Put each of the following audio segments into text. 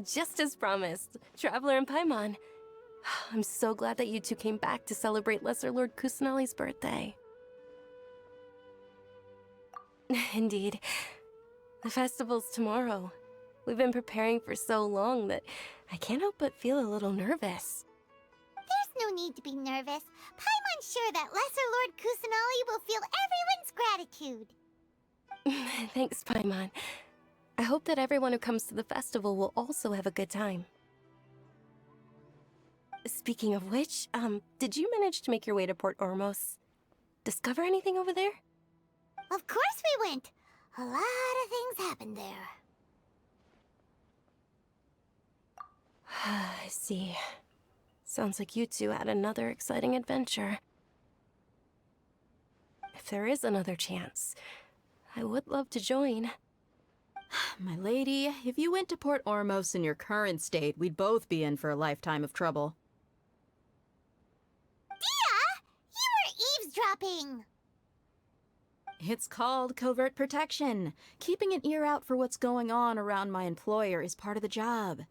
Just as promised, Traveler and Paimon. I'm so glad that you two came back to celebrate Lesser Lord Kusanali's birthday. Indeed. The festival's tomorrow. We've been preparing for so long that I can't help but feel a little nervous. There's no need to be nervous. Paimon's sure that Lesser Lord Kusanali will feel everyone's gratitude. Thanks, Paimon. I hope that everyone who comes to the festival will also have a good time. Speaking of which, did you manage to make your way to Port Ormos? Discover anything over there? Of course we went. A lot of things happened there. I see. Sounds like you two had another exciting adventure. If there is another chance, I would love to join. My lady, if you went to Port Ormos in your current state, we'd both be in for a lifetime of trouble. Dia! You were eavesdropping! It's called covert protection. Keeping an ear out for what's going on around my employer is part of the job.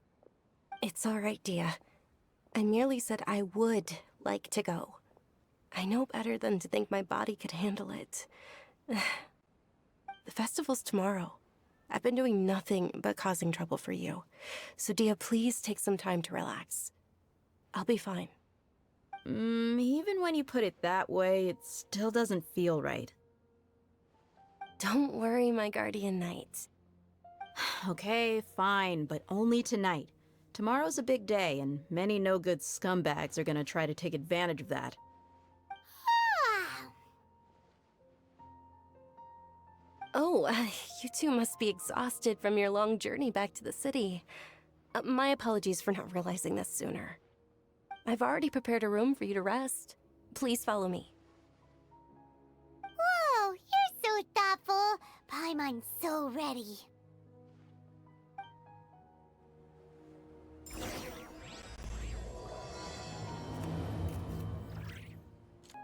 It's all right, Dia. I merely said I would like to go. I know better than to think my body could handle it. The festival's tomorrow. I've been doing nothing but causing trouble for you. So Dia, please take some time to relax. I'll be fine. Even when you put it that way, it still doesn't feel right. Don't worry, my guardian knight. Okay, fine, but only tonight. Tomorrow's a big day, and many no-good scumbags are gonna try to take advantage of that. Oh, you two must be exhausted from your long journey back to the city. My apologies for not realizing this sooner. I've already prepared a room for you to rest. Please follow me. Whoa, you're so thoughtful. Paimon's so ready.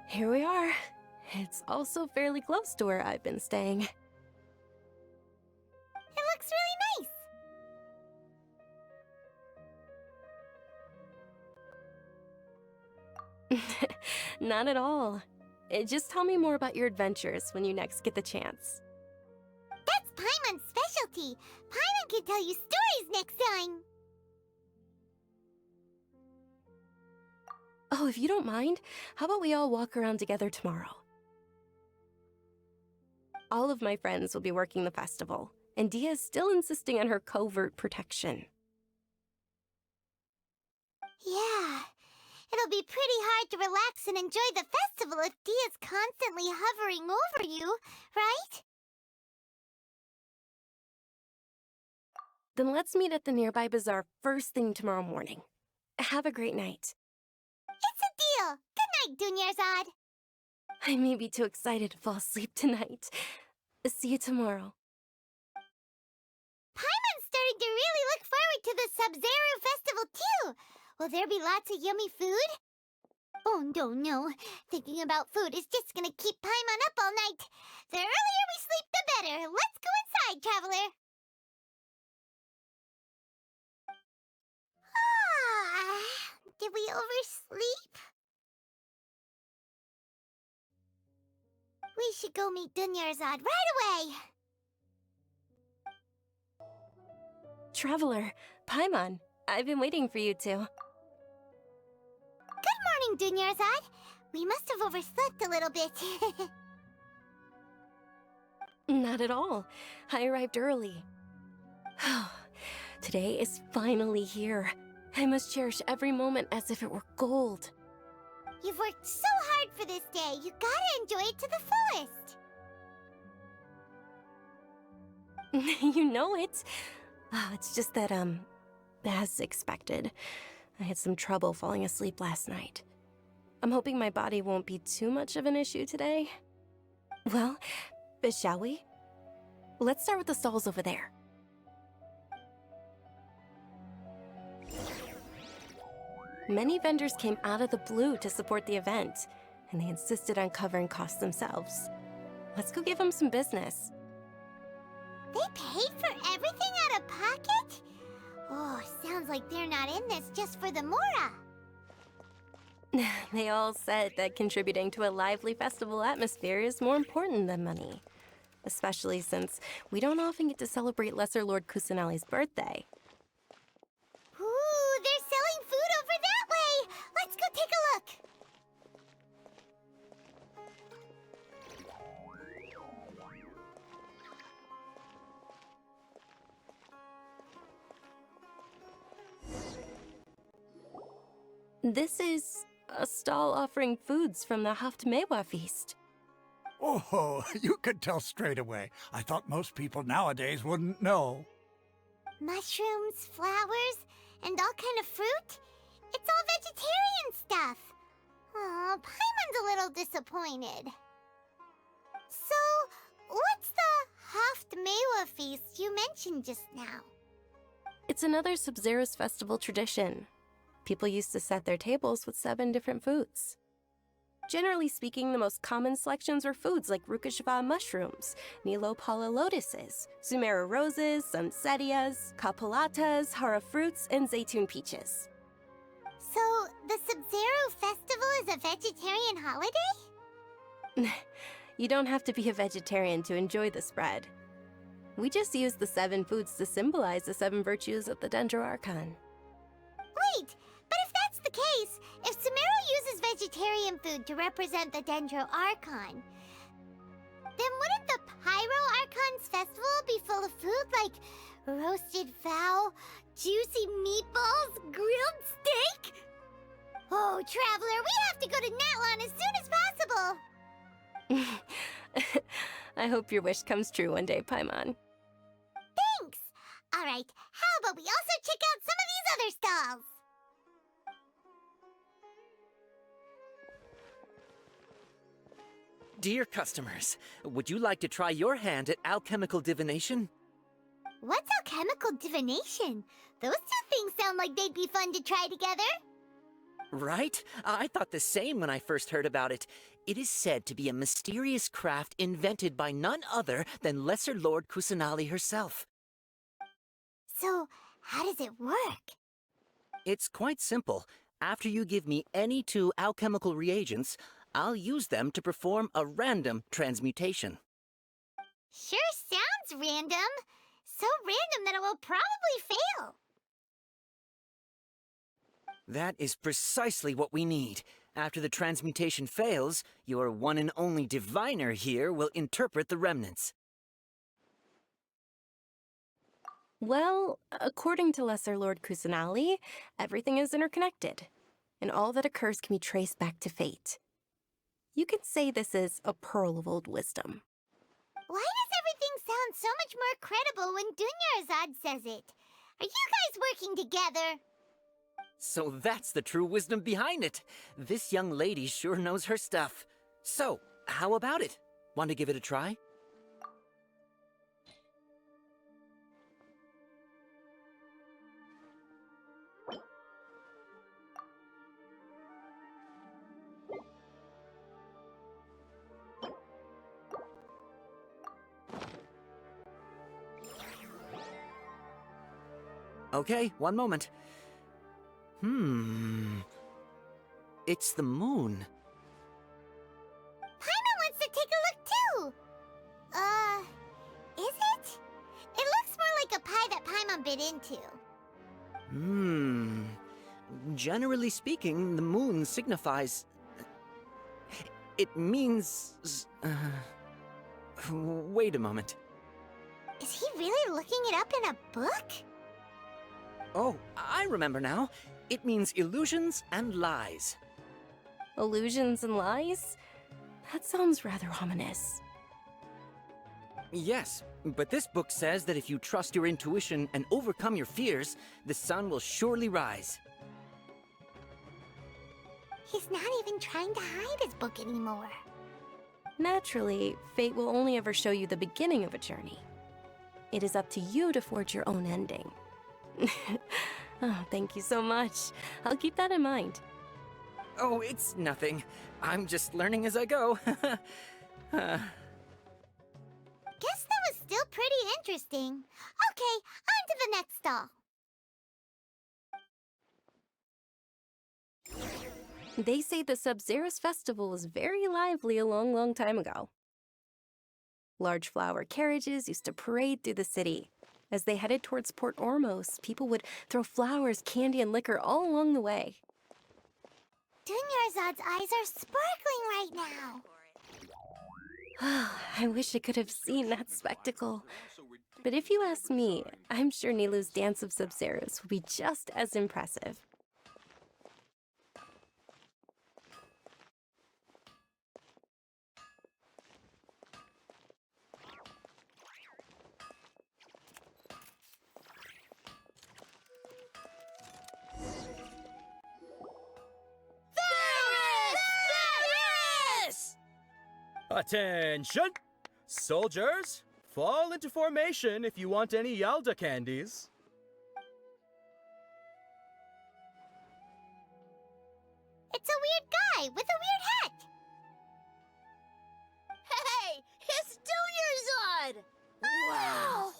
Here we are. It's also fairly close to where I've been staying. It looks really nice. Not at all. Just tell me more about your adventures when you next get the chance. That's Paimon's specialty. Paimon can tell you stories next time. Oh, if you don't mind, how about we all walk around together tomorrow? All of my friends will be working the festival, and Dia is still insisting on her covert protection. Yeah, it'll be pretty hard to relax and enjoy the festival if Dia's constantly hovering over you, right? Then let's meet at the nearby bazaar first thing tomorrow morning. Have a great night. It's a deal. Good night, Dunyarzad. I may be too excited to fall asleep tonight. See you tomorrow. Paimon's starting to really look forward to the Sumeru festival too. Will there be lots of yummy food? Oh, no. Thinking about food is just gonna keep Paimon up all night. The earlier we sleep, the better. Let's go inside, traveler. Did we oversleep? We should go meet Dunyarzad right away. Traveler, Paimon, I've been waiting for you two. Good morning, Dunyarzad. We must have overslept a little bit. Not at all. I arrived early. Today is finally here. I must cherish every moment as if it were gold. You've worked so hard for this day. You gotta enjoy it to the fullest. You know it. It's just that, as expected, I had some trouble falling asleep last night. I'm hoping my body won't be too much of an issue today. Well, shall we? Let's start with the stalls over there. Many vendors came out of the blue to support the event, and they insisted on covering costs themselves. Let's go give them some business. They paid for everything out of pocket? Oh, sounds like they're not in this just for the Mora. They all said that contributing to a lively festival atmosphere is more important than money. Especially since we don't often get to celebrate Lesser Lord Kusanali's birthday. Ooh, they're selling food over that way! Let's go take a look! This is a stall offering foods from the Haftmewa feast. Oh, you could tell straight away. I thought most people nowadays wouldn't know. Mushrooms, flowers, and all kind of fruit? It's all vegetarian stuff. Aw, Paimon's a little disappointed. So, what's the Haftmewa feast you mentioned just now? It's another Sub-Zero's festival tradition. People used to set their tables with 7 different foods. Generally speaking, the most common selections were foods like Rukashava mushrooms, Nilopala lotuses, Sumeru roses, Sunsettias, Kapulatas, Hara fruits, and Zaytun peaches. So, the Sub-Zero festival is a vegetarian holiday? You don't have to be a vegetarian to enjoy the spread. We just use the 7 foods to symbolize the 7 virtues of the Dendro Archon. Wait, but if that's the case, if Sumeru uses vegetarian food to represent the Dendro Archon, then wouldn't the Pyro Archon's festival be full of food like roasted fowl, juicy meatballs, grilled steak? Oh, Traveler, we have to go to Natlan as soon as possible! I hope your wish comes true one day, Paimon. Thanks! Alright, how about we also check out some of these other stalls? Dear customers, would you like to try your hand at alchemical divination? What's alchemical divination? Those two things sound like they'd be fun to try together. Right? I thought the same when I first heard about it. It is said to be a mysterious craft invented by none other than Lesser Lord Kusanali herself. So, how does it work? It's quite simple. After you give me any 2 alchemical reagents, I'll use them to perform a random transmutation. Sure sounds random. So random that it will probably fail. That is precisely what we need. After the transmutation fails, your one and only diviner here will interpret the remnants. Well, according to Lesser Lord Kusanali, everything is interconnected, and all that occurs can be traced back to fate. You could say this is a pearl of old wisdom. Why does everything sound so much more credible when Dunyarzad says it? Are you guys working together? So that's the true wisdom behind it. This young lady sure knows her stuff. So, how about it? Want to give it a try? Okay, one moment. It's the moon. Paimon wants to take a look too. Is it? It looks more like a pie that Paimon bit into. Generally speaking, the moon signifies... It means... Wait a moment. Is he really looking it up in a book? Oh, I remember now. It means illusions and lies. Illusions and lies? That sounds rather ominous. Yes, but this book says that if you trust your intuition and overcome your fears, the sun will surely rise. He's not even trying to hide his book anymore. Naturally, fate will only ever show you the beginning of a journey. It is up to you to forge your own ending. Oh, thank you so much. I'll keep that in mind. Oh, it's nothing. I'm just learning as I go. Guess that was still pretty interesting. Okay, on to the next stall. They say the Sub-Zerus festival was very lively a long, long time ago. Large flower carriages used to parade through the city. As they headed towards Port Ormos, people would throw flowers, candy, and liquor all along the way. Dunyarzad's eyes are sparkling right now. I wish I could have seen that spectacle. But if you ask me, I'm sure Nilu's Dance of Sub-Zerus will be just as impressive. Attention! Soldiers, fall into formation if you want any Yalda candies. It's a weird guy with a weird hat. Hey, it's Dunyarzad! Wow!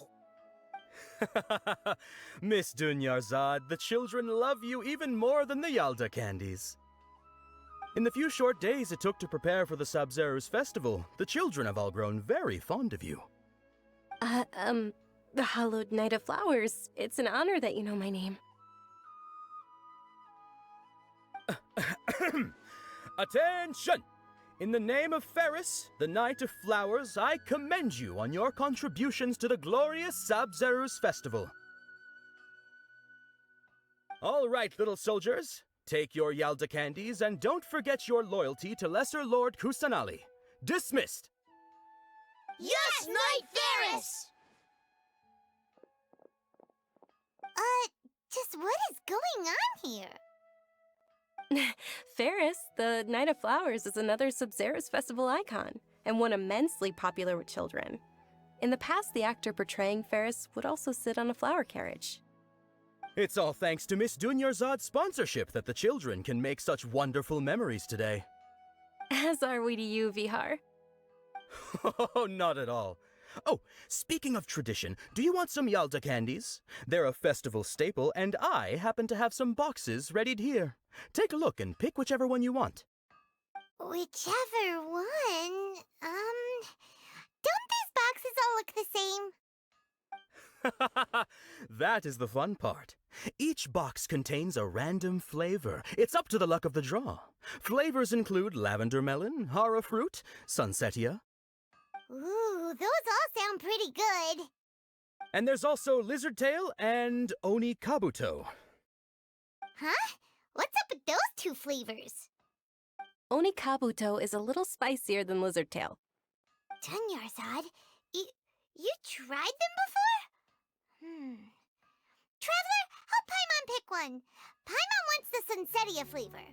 Miss Dunyarzad, the children love you even more than the Yalda candies. In the few short days it took to prepare for the Sub-Zerus festival, the children have all grown very fond of you. The Hallowed Knight of Flowers. It's an honor that you know my name. Attention! In the name of Ferris, the Knight of Flowers, I commend you on your contributions to the glorious Sub-Zerus festival. All right, little soldiers. Take your Yalda candies and don't forget your loyalty to Lesser Lord Kusanali. Dismissed! Yes, Knight Ferris! Just what is going on here? Ferris, the Knight of Flowers, is another Sub-Zerus festival icon, and one immensely popular with children. In the past, the actor portraying Ferris would also sit on a flower carriage. It's all thanks to Miss Dunyarzad's sponsorship that the children can make such wonderful memories today. As are we to you, Vihar. Oh, not at all. Oh, speaking of tradition, do you want some Yalda candies? They're a festival staple, and I happen to have some boxes readied here. Take a look and pick whichever one you want. Whichever one. Don't these boxes all look the same? That is the fun part. Each box contains a random flavor. It's up to the luck of the draw. Flavors include lavender melon, hara fruit, sunsetia. Ooh, those all sound pretty good. And there's also lizard tail and oni kabuto. Huh? What's up with those two flavors? Oni Kabuto is a little spicier than Lizard Tail. Dunyarzad, you tried them before? Traveler, help Paimon pick one. Paimon wants the Sunsetia flavor.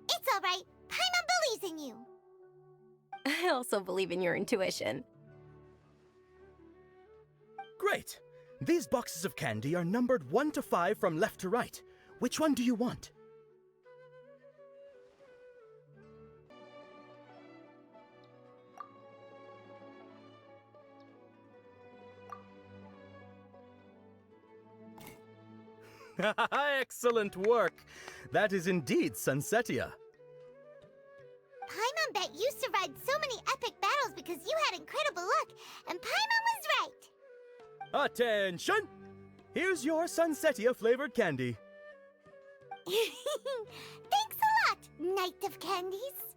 It's all right. Paimon believes in you. I also believe in your intuition. Great! These boxes of candy are numbered 1 to 5 from left to right. Which one do you want? Excellent work! That is indeed Sunsetia. Paimon bet you survived so many epic battles because you had incredible luck, and Paimon was right. Attention! Here's your Sunsetia flavored candy. Thanks a lot, Knight of Candies.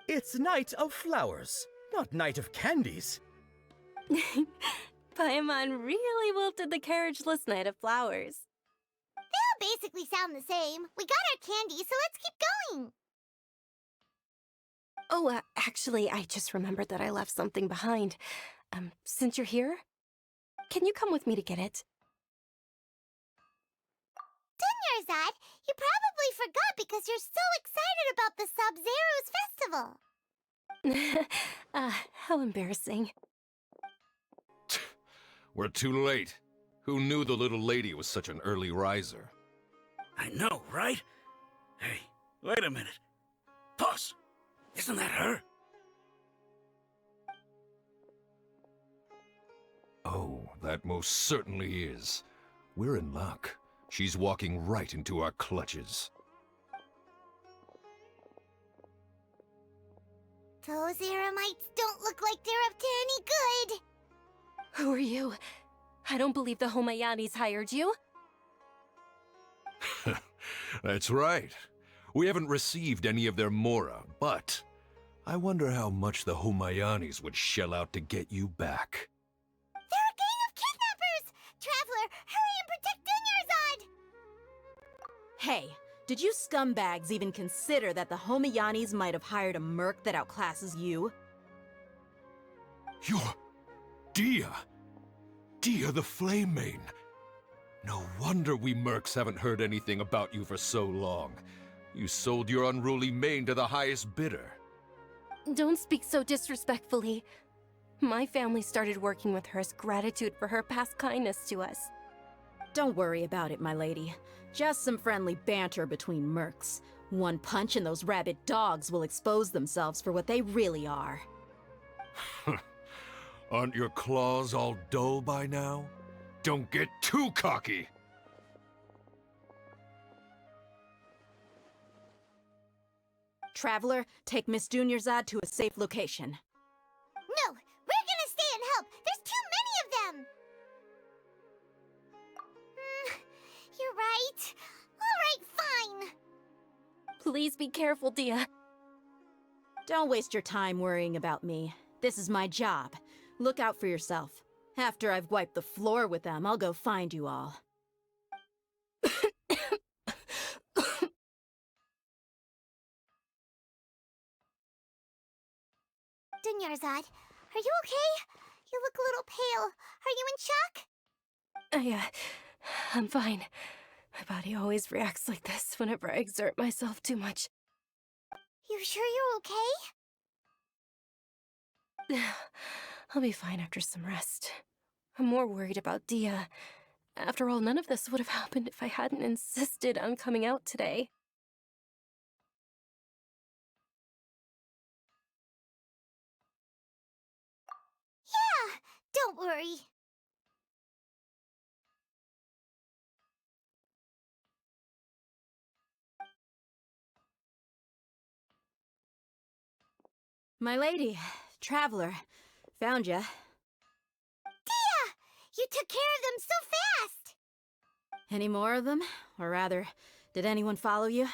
It's Knight of Flowers, not Knight of Candies. Paimon really wilted the carriageless Knight of Flowers. They all basically sound the same. We got our candy, so let's keep going. Oh, actually, I just remembered that I left something behind. Since you're here, can you come with me to get it? Dunyarzad, you probably forgot because you're so excited about the Sub-Zerus festival. How embarrassing. We're too late. Who knew the little lady was such an early riser? I know, right? Hey, wait a minute. Boss, isn't that her? Oh, that most certainly is. We're in luck. She's walking right into our clutches. Those Eremites don't look like they're up to any good. Who are you? I don't believe the Homayanis hired you. That's right. We haven't received any of their mora, but I wonder how much the Homayanis would shell out to get you back. They're a gang of kidnappers! Traveler, hurry and protect Dunyarzad! Hey, did you scumbags even consider that the Homayanis might have hired a merc that outclasses you? You're... Dia! Dia the Flame Main! No wonder we mercs haven't heard anything about you for so long. You sold your unruly mane to the highest bidder. Don't speak so disrespectfully. My family started working with her as gratitude for her past kindness to us. Don't worry about it, my lady. Just some friendly banter between mercs. One punch and those rabid dogs will expose themselves for what they really are. Aren't your claws all dull by now? Don't get too cocky! Traveler, take Miss Dunyarzad to a safe location. No, we're gonna stay and help. There's too many of them. You're right. All right, fine. Please be careful, Dia. Don't waste your time worrying about me. This is my job. Look out for yourself. After I've wiped the floor with them, I'll go find you all. Dunyarzad, are you okay? You look a little pale. Are you in shock? I'm fine. My body always reacts like this whenever I exert myself too much. You sure you're okay? I'll be fine after some rest. I'm more worried about Dia. After all, none of this would have happened if I hadn't insisted on coming out today. Yeah, don't worry. My lady, Traveler, found ya. Dia! You took care of them so fast! Any more of them? Or rather, did anyone follow you?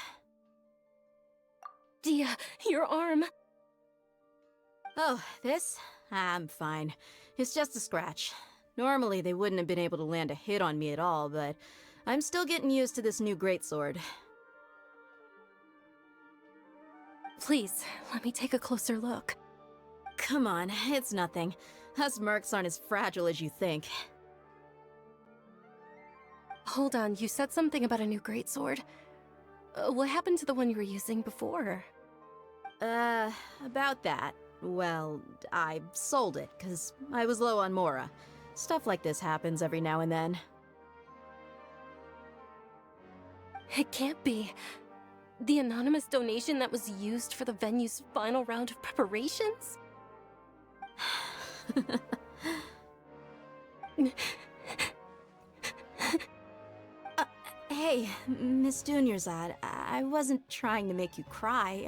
Dia, your arm! Oh, this? I'm fine. It's just a scratch. Normally they wouldn't have been able to land a hit on me at all, but I'm still getting used to this new greatsword. Please, let me take a closer look. Come on, it's nothing. Us mercs aren't as fragile as you think. Hold on, you said something about a new greatsword. What happened to the one you were using before? About that. Well, I sold it, 'cause I was low on mora. Stuff like this happens every now and then. It can't be. The anonymous donation that was used for the venue's final round of preparations? Hey, Miss Dunyarzad, I wasn't trying to make you cry.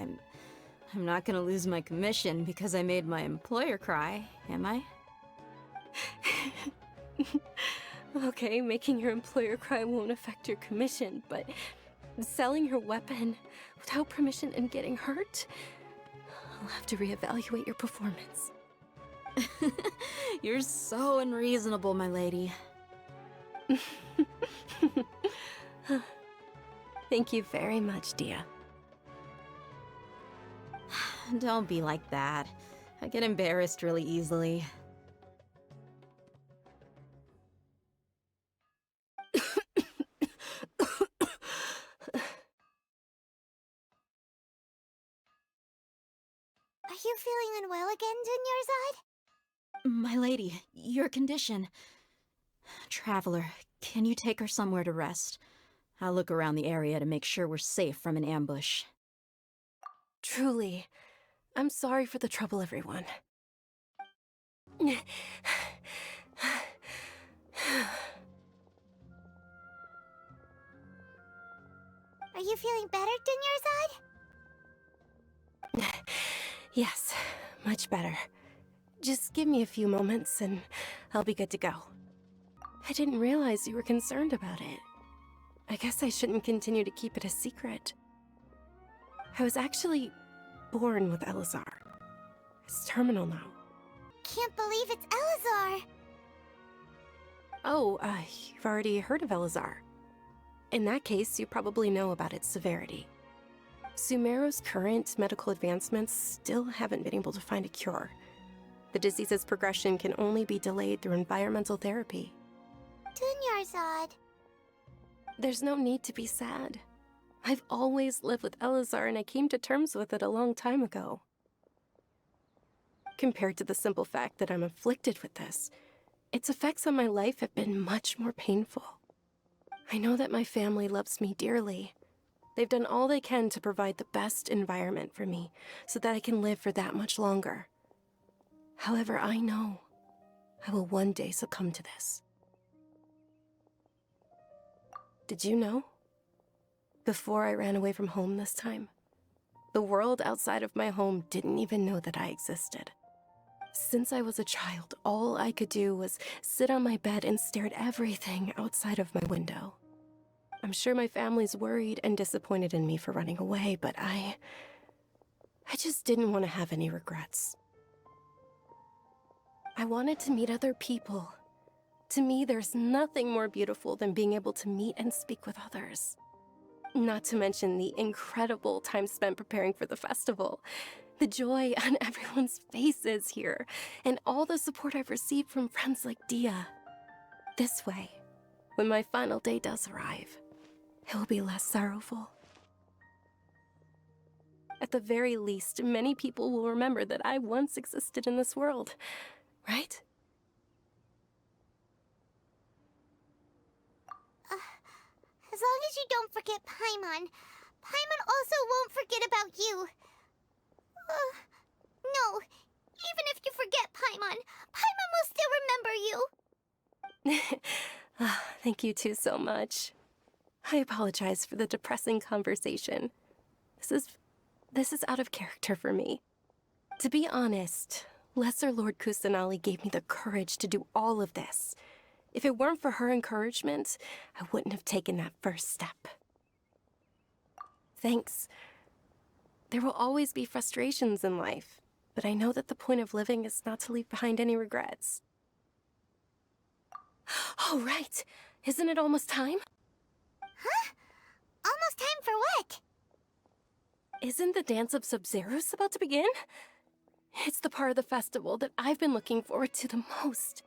I'm not gonna lose my commission because I made my employer cry, am I? Okay, making your employer cry won't affect your commission, but selling your weapon without permission and getting hurt? I'll have to reevaluate your performance. You're so unreasonable, my lady. Thank you very much, Dia. Don't be like that. I get embarrassed really easily. Are you feeling unwell again, Dunyarzad? My lady, your condition. Traveler, can you take her somewhere to rest? I'll look around the area to make sure we're safe from an ambush. Truly, I'm sorry for the trouble, everyone. Are you feeling better, Dunyarzad? Yes, much better. Just give me a few moments and I'll be good to go. I didn't realize you were concerned about it. I guess I shouldn't continue to keep it a secret. I was actually born with Elazar. It's terminal now. Can't believe it's Elazar. Oh, you've already heard of Elazar. In that case, you probably know about its severity. Sumeru's current medical advancements still haven't been able to find a cure. The disease's progression can only be delayed through environmental therapy. Dunyarzad. There's no need to be sad. I've always lived with Elazar and I came to terms with it a long time ago. Compared to the simple fact that I'm afflicted with this, its effects on my life have been much more painful. I know that my family loves me dearly. They've done all they can to provide the best environment for me so that I can live for that much longer. However, I know I will one day succumb to this. Did you know? Before I ran away from home this time, the world outside of my home didn't even know that I existed. Since I was a child, all I could do was sit on my bed and stare at everything outside of my window. I'm sure my family's worried and disappointed in me for running away, but I just didn't want to have any regrets. I wanted to meet other people. To me, there's nothing more beautiful than being able to meet and speak with others. Not to mention the incredible time spent preparing for the festival. The joy on everyone's faces here, and all the support I've received from friends like Dia. This way, when my final day does arrive, it will be less sorrowful. At the very least, many people will remember that I once existed in this world, right? As long as you don't forget Paimon, Paimon also won't forget about you. No, even if you forget Paimon, Paimon will still remember you. Thank you two so much. I apologize for the depressing conversation. This is out of character for me. To be honest, Lesser Lord Kusanali gave me the courage to do all of this. If it weren't for her encouragement, I wouldn't have taken that first step. Thanks. There will always be frustrations in life, but I know that the point of living is not to leave behind any regrets. Oh, right. Isn't it almost time? Huh? Almost time for what? Isn't the Dance of Sub-Zeros about to begin? It's the part of the festival that I've been looking forward to the most.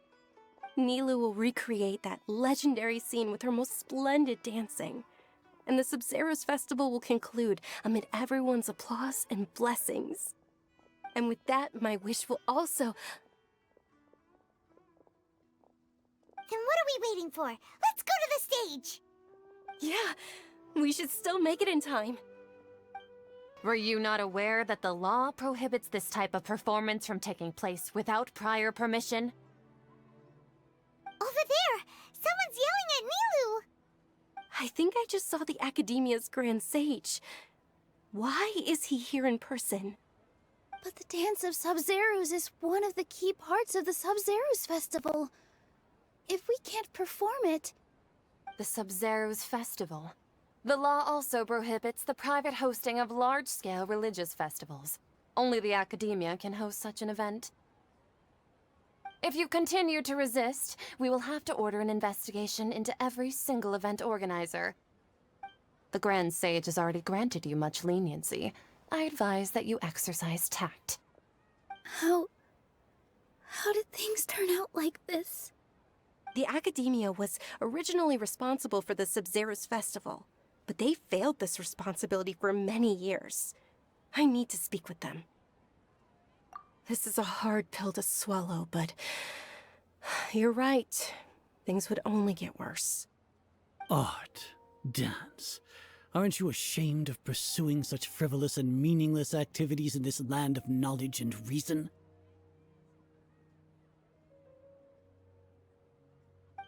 Nilu will recreate that legendary scene with her most splendid dancing. And the Sub-Zeros festival will conclude amid everyone's applause and blessings. And with that, my wish will also... Then what are we waiting for? Let's go to the stage! Yeah, we should still make it in time. Were you not aware that the law prohibits this type of performance from taking place without prior permission? Over there! Someone's yelling at Nilu! I think I just saw the Academia's Grand Sage. Why is he here in person? But the Dance of Sub-Zeros is one of the key parts of the Sub-Zeros festival. If we can't perform it... The Sub-Zeros festival. The law also prohibits the private hosting of large-scale religious festivals. Only the Academia can host such an event. If you continue to resist, we will have to order an investigation into every single event organizer. The Grand Sage has already granted you much leniency. I advise that you exercise tact. How did things turn out like this? The Academia was originally responsible for the Sub-Zeros festival, but they failed this responsibility for many years. I need to speak with them. This is a hard pill to swallow, but you're right. Things would only get worse. Art, dance. Aren't you ashamed of pursuing such frivolous and meaningless activities in this land of knowledge and reason?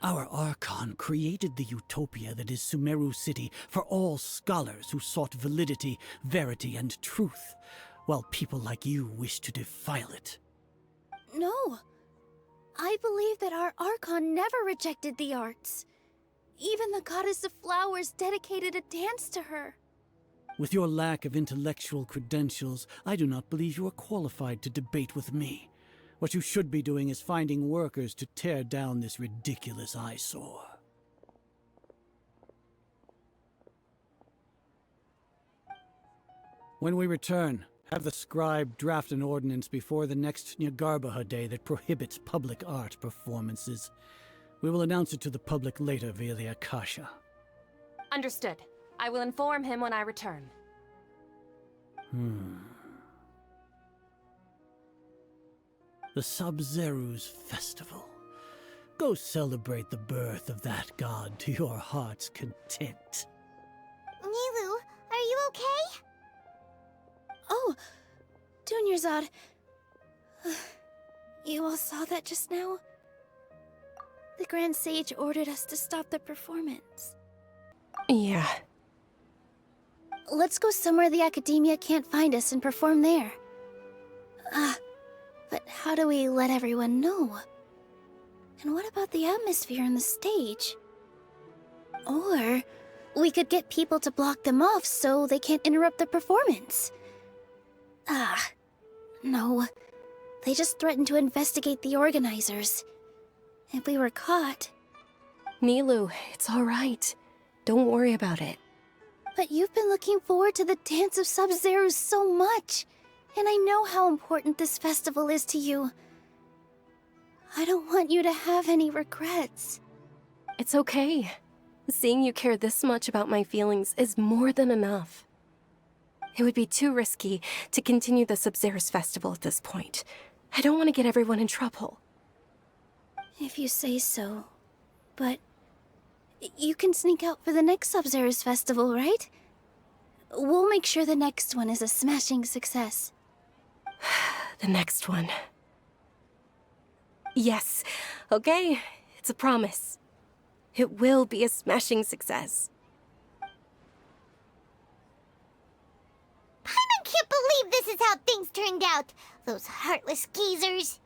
Our Archon created the utopia that is Sumeru City for all scholars who sought validity, verity, and truth, while people like you wish to defile it. No. I believe that our Archon never rejected the arts. Even the goddess of flowers dedicated a dance to her. With your lack of intellectual credentials, I do not believe you are qualified to debate with me. What you should be doing is finding workers to tear down this ridiculous eyesore. When we return, have the scribe draft an ordinance before the next Nyagarbha Day that prohibits public art performances. We will announce it to the public later via the Akasha. Understood. I will inform him when I return. The Sub-Zeru's festival. Go celebrate the birth of that god to your heart's content. Nilu, are you okay? Oh, Dunyarzad. You all saw that just now? The Grand Sage ordered us to stop the performance. Yeah. Let's go somewhere the Academia can't find us and perform there. But how do we let everyone know? And what about the atmosphere on the stage? Or we could get people to block them off so they can't interrupt the performance. No. They just threatened to investigate the organizers. If we were caught... Nilu, it's all right. Don't worry about it. But you've been looking forward to the Dance of Sub-Zero so much. And I know how important this festival is to you. I don't want you to have any regrets. It's okay. Seeing you care this much about my feelings is more than enough. It would be too risky to continue the Sub-Zero's festival at this point. I don't want to get everyone in trouble. If you say so. But you can sneak out for the next Sub-Zero's festival, right? We'll make sure the next one is a smashing success. The next one. Yes. Okay. It's a promise. It will be a smashing success. Paimon can't believe this is how things turned out. Those heartless geezers.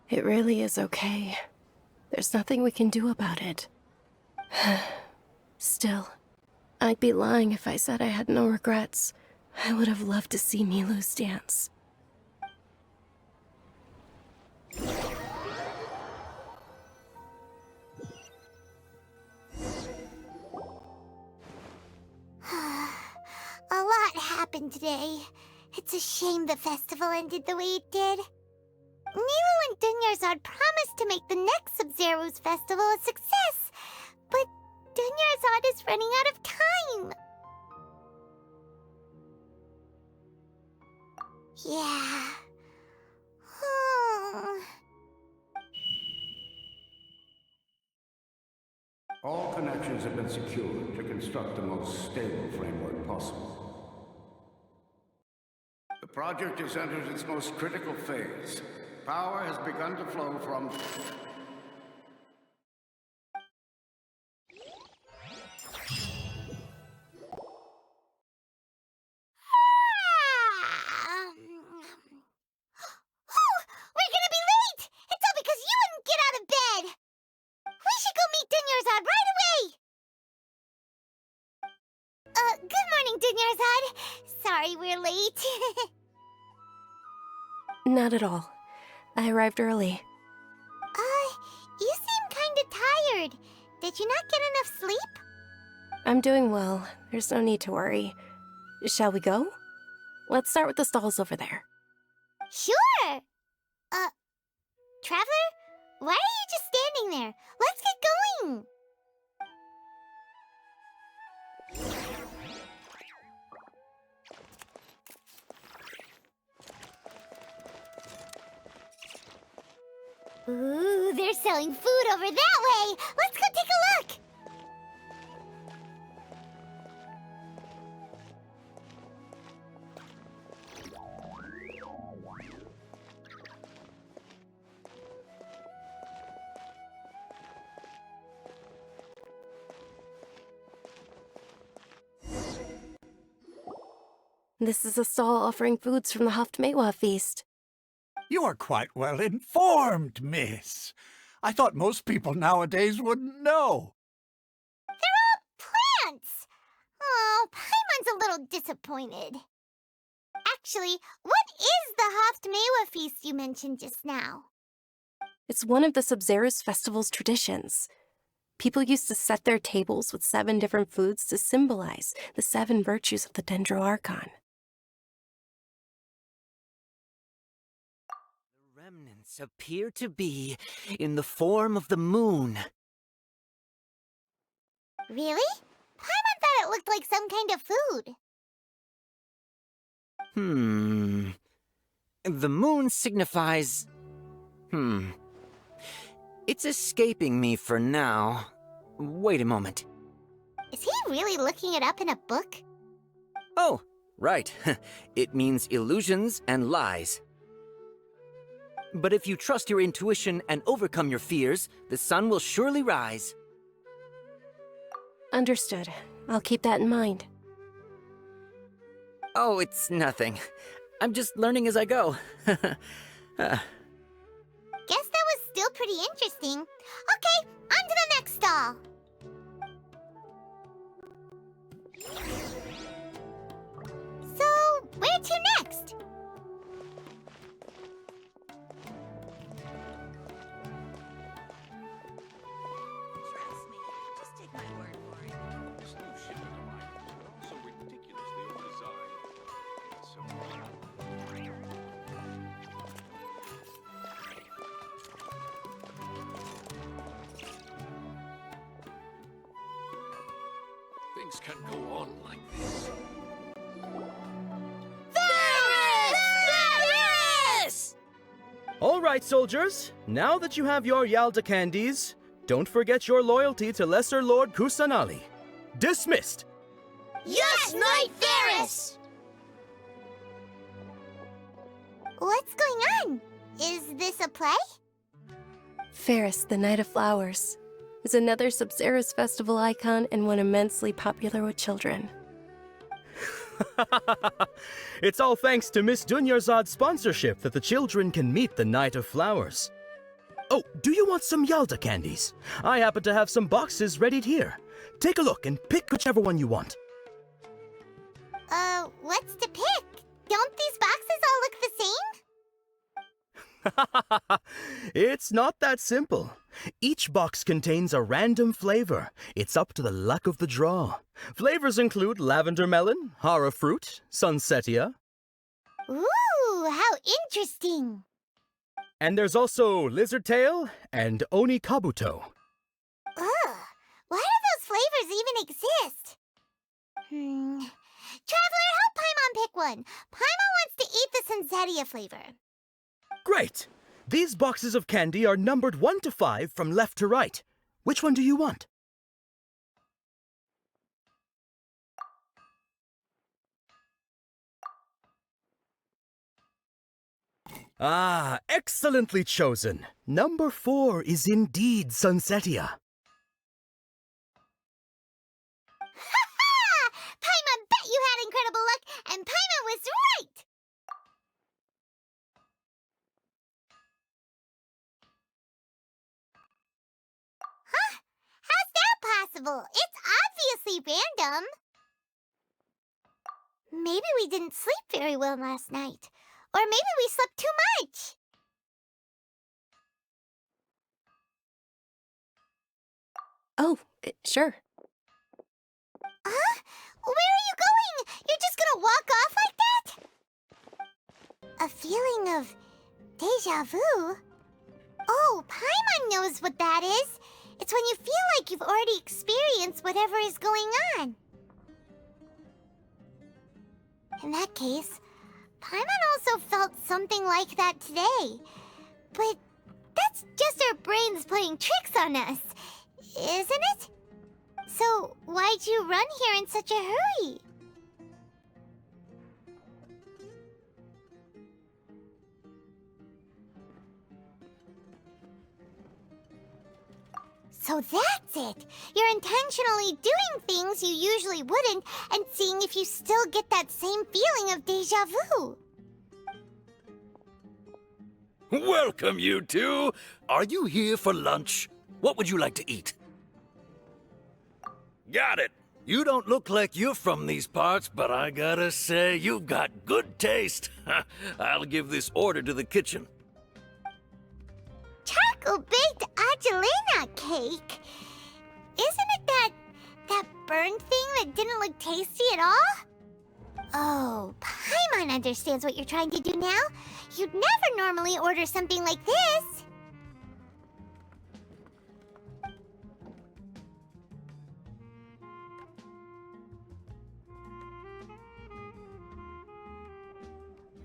It really is okay. There's nothing we can do about it. Still, I'd be lying if I said I had no regrets. I would have loved to see Nilu's dance. A lot happened today. It's a shame the festival ended the way it did. Nilu and Dunyarzad promised to make the next Sub-Zero's festival a success, but Dunyarzad is running out of time. Yeah. All connections have been secured to construct the most stable framework possible. The project has entered its most critical phase. Power has begun to flow from... We're gonna be late! It's all because you wouldn't get out of bed! We should go meet Dunyarzad right away! Good morning, Dunyarzad. Sorry we're late. Not at all. I arrived early. You seem kinda tired. Did you not get enough sleep? I'm doing well. There's no need to worry. Shall we go? Let's start with the stalls over there. Sure! Traveler? Why are you just standing there? Let's get going! Ooh, they're selling food over that way! Let's go take a look! This is a stall offering foods from the Haftmewa feast. You are quite well informed, miss. I thought most people nowadays wouldn't know. They're all plants! Oh, Paimon's a little disappointed. Actually, what is the Haftmewa feast you mentioned just now? It's one of the Sub-Zerus festival's traditions. People used to set their tables with 7 different foods to symbolize the 7 virtues of the Dendro Archon. The remnants appear to be in the form of the moon. Really? Paimon thought it looked like some kind of food. The moon signifies... It's escaping me for now. Wait a moment. Is he really looking it up in a book? Oh, right. It means illusions and lies. But if you trust your intuition and overcome your fears, the sun will surely rise. Understood. I'll keep that in mind. Oh, it's nothing. I'm just learning as I go. Guess that was still pretty interesting. Okay, on to the next stall. So, where to next? Trust me, just take my word for it. This new shipment arrived is also ridiculously overdesigned. So... Things can't go on like this. Varys! All right, soldiers. Now that you have your Yalda candies, don't forget your loyalty to Lesser Lord Kusanali. Dismissed! Yes, Knight Varys! What's going on? Is this a play? Ferris, the Knight of Flowers, is another Sub-Zerus festival icon and one immensely popular with children. It's all thanks to Miss Dunyarzad's sponsorship that the children can meet the Knight of Flowers. Oh, do you want some Yalda candies? I happen to have some boxes readied here. Take a look and pick whichever one you want. What's to pick? Don't these boxes all look the same? It's not that simple. Each box contains a random flavor. It's up to the luck of the draw. Flavors include lavender melon, hara fruit, sunsetia. Ooh, how interesting. And there's also lizard tail and oni kabuto. Ugh, why do those flavors even exist? Traveler, help Paimon pick one. Paimon wants to eat the Sunsetia flavor. Great! These boxes of candy are numbered 1 to 5 from left to right. Which one do you want? Ah, excellently chosen. Number 4 is indeed Sunsetia. Ha-ha! Paimon bet you had incredible luck, and Paimon was right! Huh? How's that possible? It's obviously random. Maybe we didn't sleep very well last night. Or maybe we slept too much. Oh, sure. Huh? Where are you going? You're just gonna walk off like that? A feeling of déjà vu? Oh, Paimon knows what that is. It's when you feel like you've already experienced whatever is going on. In that case, Paimon also felt something like that today. But that's just our brains playing tricks on us, isn't it? So why'd you run here in such a hurry? So that's it! You're intentionally doing things you usually wouldn't and seeing if you still get that same feeling of déjà vu. Welcome, you two! Are you here for lunch? What would you like to eat? Got it! You don't look like you're from these parts, but I gotta say, you've got good taste. I'll give this order to the kitchen. Charcoal-baked Angelina cake? Isn't it that burned thing that didn't look tasty at all? Oh, Paimon understands what you're trying to do now. You'd never normally order something like this.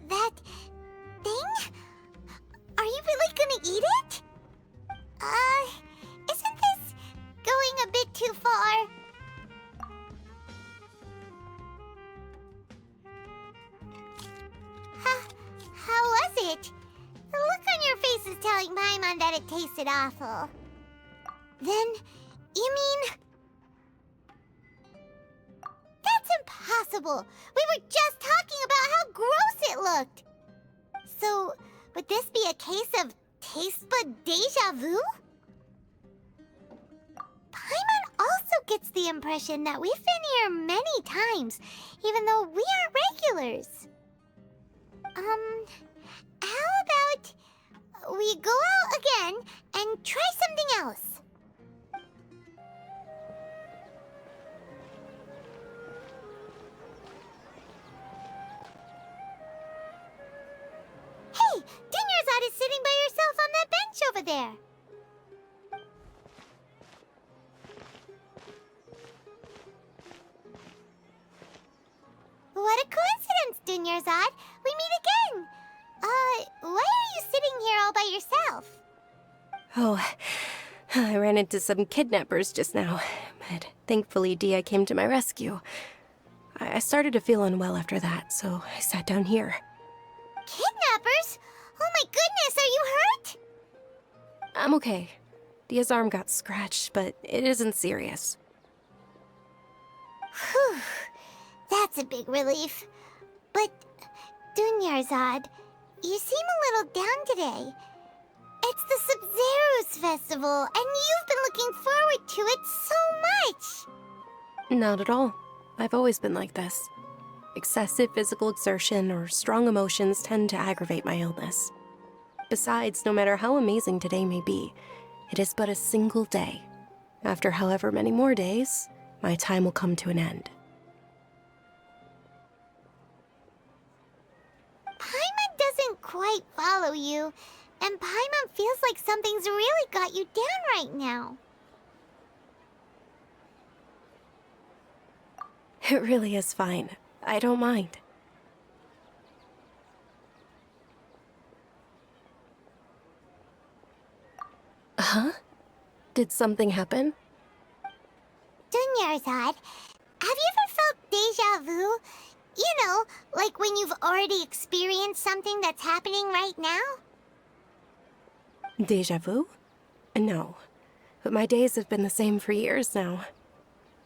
That thing? Are you really gonna eat it? Isn't this going a bit too far? How was it? The look on your face is telling Paimon that it tasted awful. Then, you mean... That's impossible! We were just talking about how gross it looked! So, would this be a case of taste bud déjà vu? Paimon also gets the impression that we've been here many times, even though we aren't regulars. How about we go out again and try something else? Hey, Dunyarzad is sitting by herself on that bench over there. What a coincidence, Dunyarzad. We meet again. Why are you sitting here all by yourself? Oh, I ran into some kidnappers just now, but thankfully Dia came to my rescue. I started to feel unwell after that, so I sat down here. Kidnappers? Oh my goodness, are you hurt? I'm okay. Dia's arm got scratched, but it isn't serious. Whew, that's a big relief. But, Dunyarzad, you seem a little down today. It's the Sumeru's festival, and you've been looking forward to it so much. Not at all. I've always been like this. Excessive physical exertion or strong emotions tend to aggravate my illness. Besides, no matter how amazing today may be, it is but a single day. After however many more days, my time will come to an end. Paimon doesn't quite follow you, and Paimon feels like something's really got you down right now. It really is fine. I don't mind. Huh? Did something happen? Dunyarzad, have you ever felt déjà vu? You know, like when you've already experienced something that's happening right now? Déjà vu? No. But my days have been the same for years now.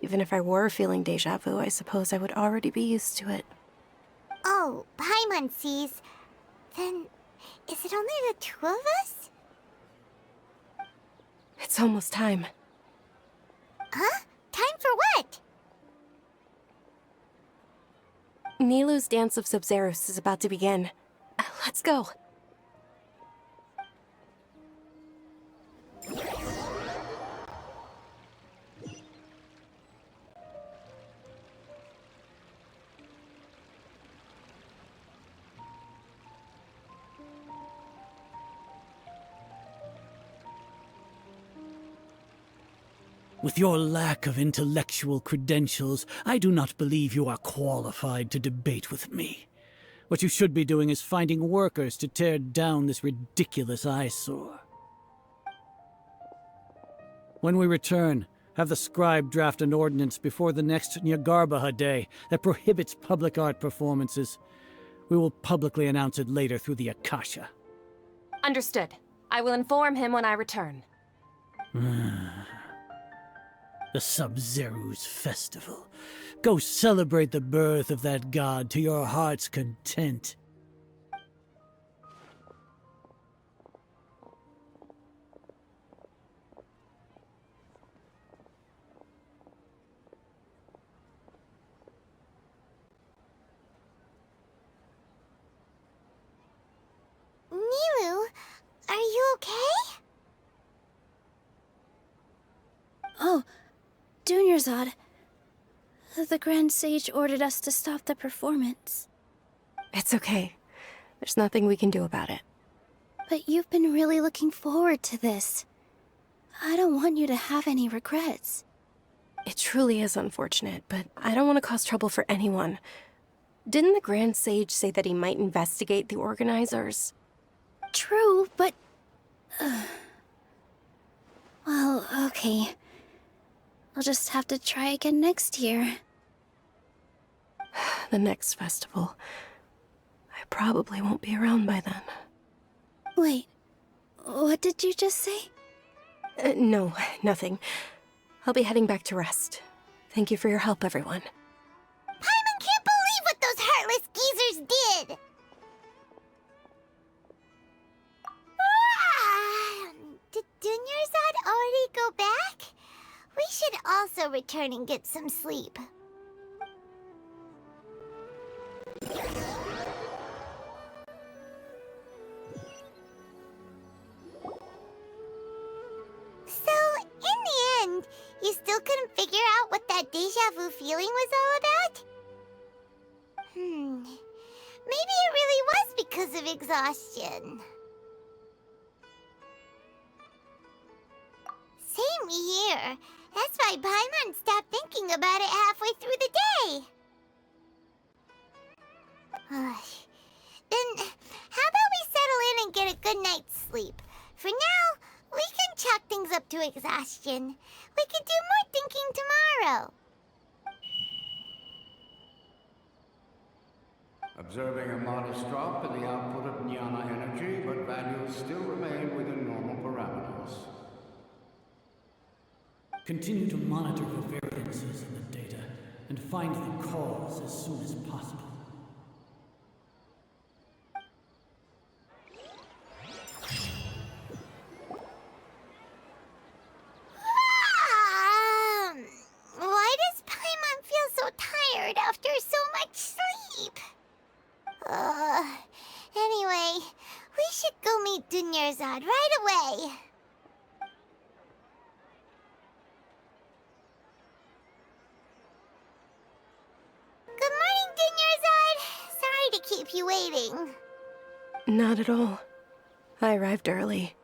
Even if I were feeling déjà vu, I suppose I would already be used to it. Oh, Paimon sees. Then, is it only the two of us? It's almost time. Huh? Time for what? Nilou's Dance of Sub-Zeros is about to begin. Let's go. With your lack of intellectual credentials, I do not believe you are qualified to debate with me. What you should be doing is finding workers to tear down this ridiculous eyesore. When we return, have the scribe draft an ordinance before the next Nyagarbaha Day that prohibits public art performances. We will publicly announce it later through the Akasha. Understood. I will inform him when I return. The Sub-Zeru's festival. Go celebrate the birth of that god to your heart's content. Nilu, are you okay? Oh, Dunyarzad. The Grand Sage ordered us to stop the performance. It's okay. There's nothing we can do about it. But you've been really looking forward to this. I don't want you to have any regrets. It truly is unfortunate, but I don't want to cause trouble for anyone. Didn't the Grand Sage say that he might investigate the organizers? True, but... well, okay. I'll just have to try again next year. The next festival. I probably won't be around by then. Wait, what did you just say? No, nothing. I'll be heading back to rest. Thank you for your help, everyone. Paimon can't believe what those heartless geezers did! Did Dunyarzad already go back? We should also return and get some sleep. So, in the end, you still couldn't figure out what that deja vu feeling was all about? Maybe it really was because of exhaustion. Same here. That's why Paimon stopped thinking about it halfway through the day. Then, how about we settle in and get a good night's sleep? For now, we can chalk things up to exhaustion. We can do more thinking tomorrow. Observing a modest drop in the output of Jnana energy, but values still remain within normal parameters. Continue to monitor the variances in the data and find the cause as soon as possible. Why does Paimon feel so tired after so much sleep? Anyway, we should go meet Dunyarzad right away. Good morning, Dunyarzad. Sorry to keep you waiting. Not at all. I arrived early.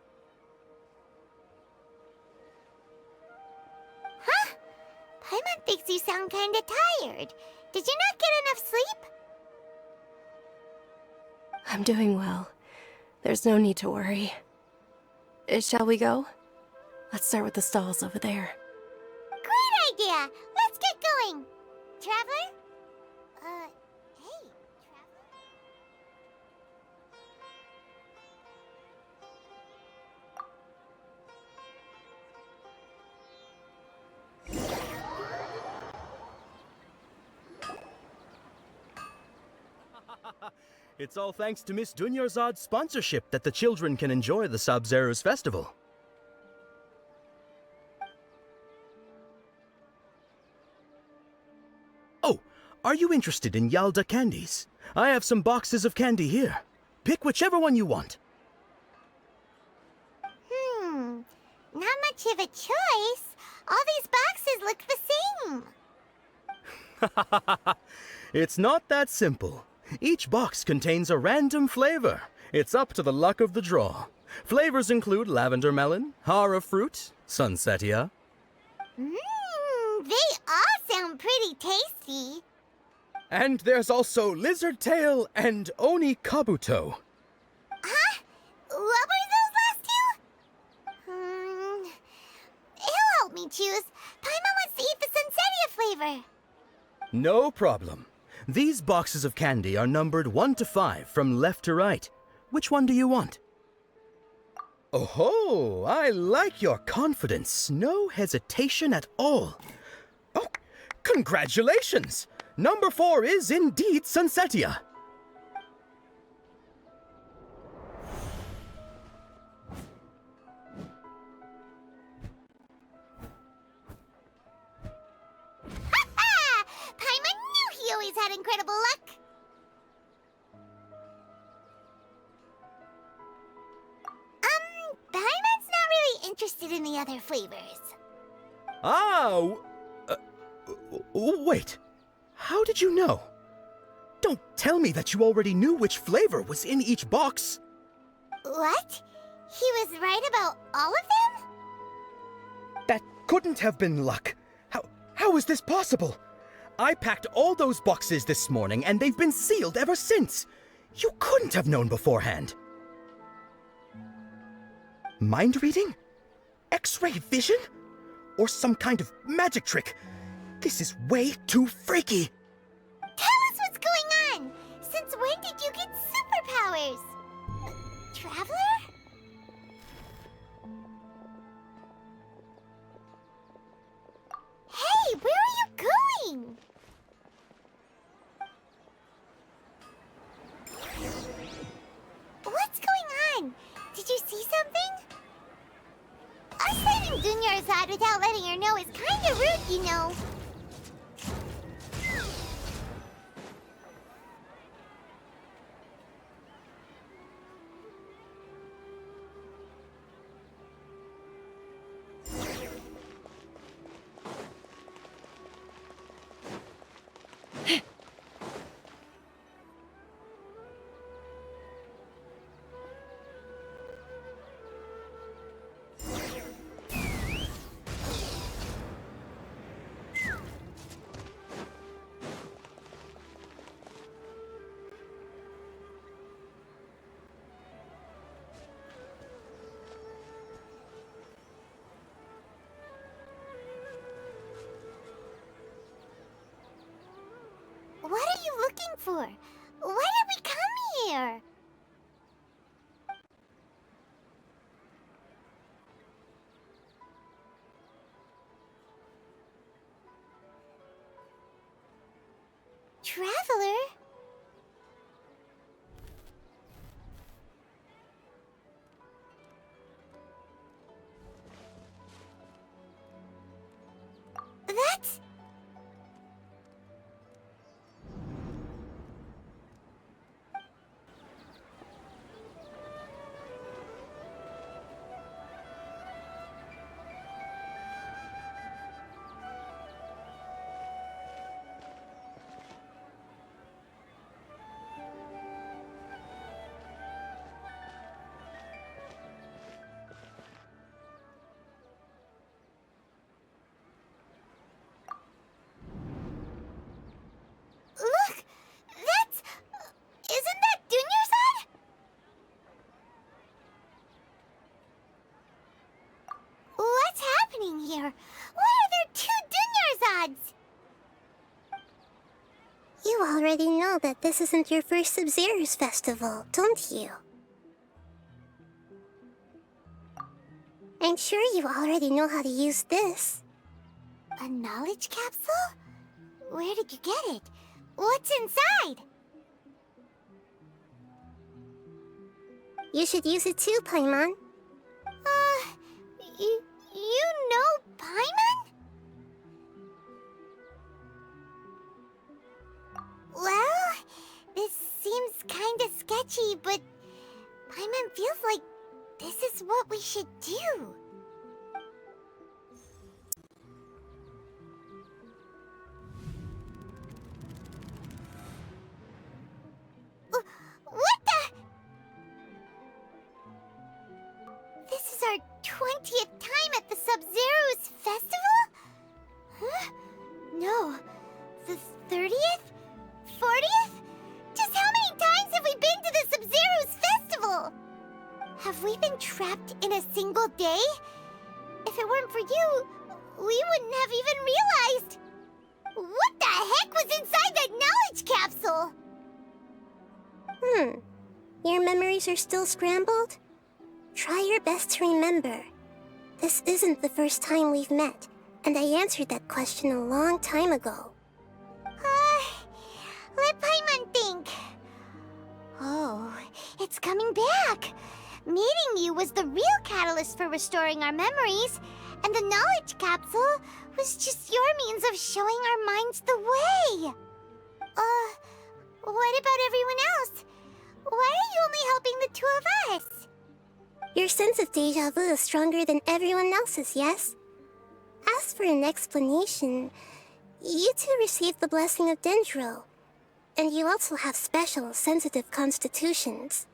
Huh? Paimon thinks you sound kinda tired. Did you not get enough sleep? I'm doing well. There's no need to worry. Shall we go? Let's start with the stalls over there. Great idea! Let's get going! Traveler? Hey, It's all thanks to Miss Dunyarzad's sponsorship that the children can enjoy the Sub-Zeru's festival. Oh, are you interested in Yalda candies? I have some boxes of candy here. Pick whichever one you want. Not much of a choice. All these boxes look the same. It's not that simple. Each box contains a random flavor. It's up to the luck of the draw. Flavors include lavender melon, hara fruit, sunsetia. They all sound pretty tasty. And there's also lizard tail and oni kabuto. Huh? What were those last two? He'll help me choose. Paimon wants to eat the sunsetia flavor. No problem. These boxes of candy are numbered 1 to 5 from left to right. Which one do you want? Oh, I like your confidence. No hesitation at all. Oh, congratulations! Number 4 is indeed Sunsetia. Ha! Paimon knew he always had incredible luck. Paimon's not really interested in the other flavors. Ah, wait. How did you know? Don't tell me that you already knew which flavor was in each box. What? He was right about all of them? That couldn't have been luck. How is this possible? I packed all those boxes this morning and they've been sealed ever since. You couldn't have known beforehand. Mind reading? X-ray vision? Or some kind of magic trick? This is way too freaky. Tell us what's going on! Since when did you get superpowers? Traveler? Hey, where are you going? What's going on? Did you see something? Us letting Dunya aside without letting her know is kinda rude, you know. What are you looking for? Why did we come here? Traveler? That's... Look! That's... Isn't that Dunyarzad? What's happening here? Why are there 2 Dunyarzads? You already know that this isn't your first Sub-Zero's festival, don't you? I'm sure you already know how to use this. A knowledge capsule? Where did you get it? What's inside? You should use it too, Paimon. You know Paimon? Well, this seems kinda sketchy, but Paimon feels like this is what we should do. What the? This is our 20th time at the Sub-Zero's festival? Huh? No. The 30th? 40th? Just how many times have we been to the Sub-Zero's festival? Have we been trapped in a single day? If it weren't for you, we wouldn't have even realized. What the heck was inside that knowledge capsule? Your memories are still scrambled? Try your best to remember. This isn't the first time we've met, and I answered that question a long time ago. Let Paimon think. Oh, it's coming back. Meeting you was the real catalyst for restoring our memories, and the knowledge capsule was just your means of showing our minds the way. What about everyone else? Why are you only helping the two of us? Your sense of deja vu is stronger than everyone else's, yes? As for an explanation, you two received the blessing of Dendro, and you also have special, sensitive constitutions.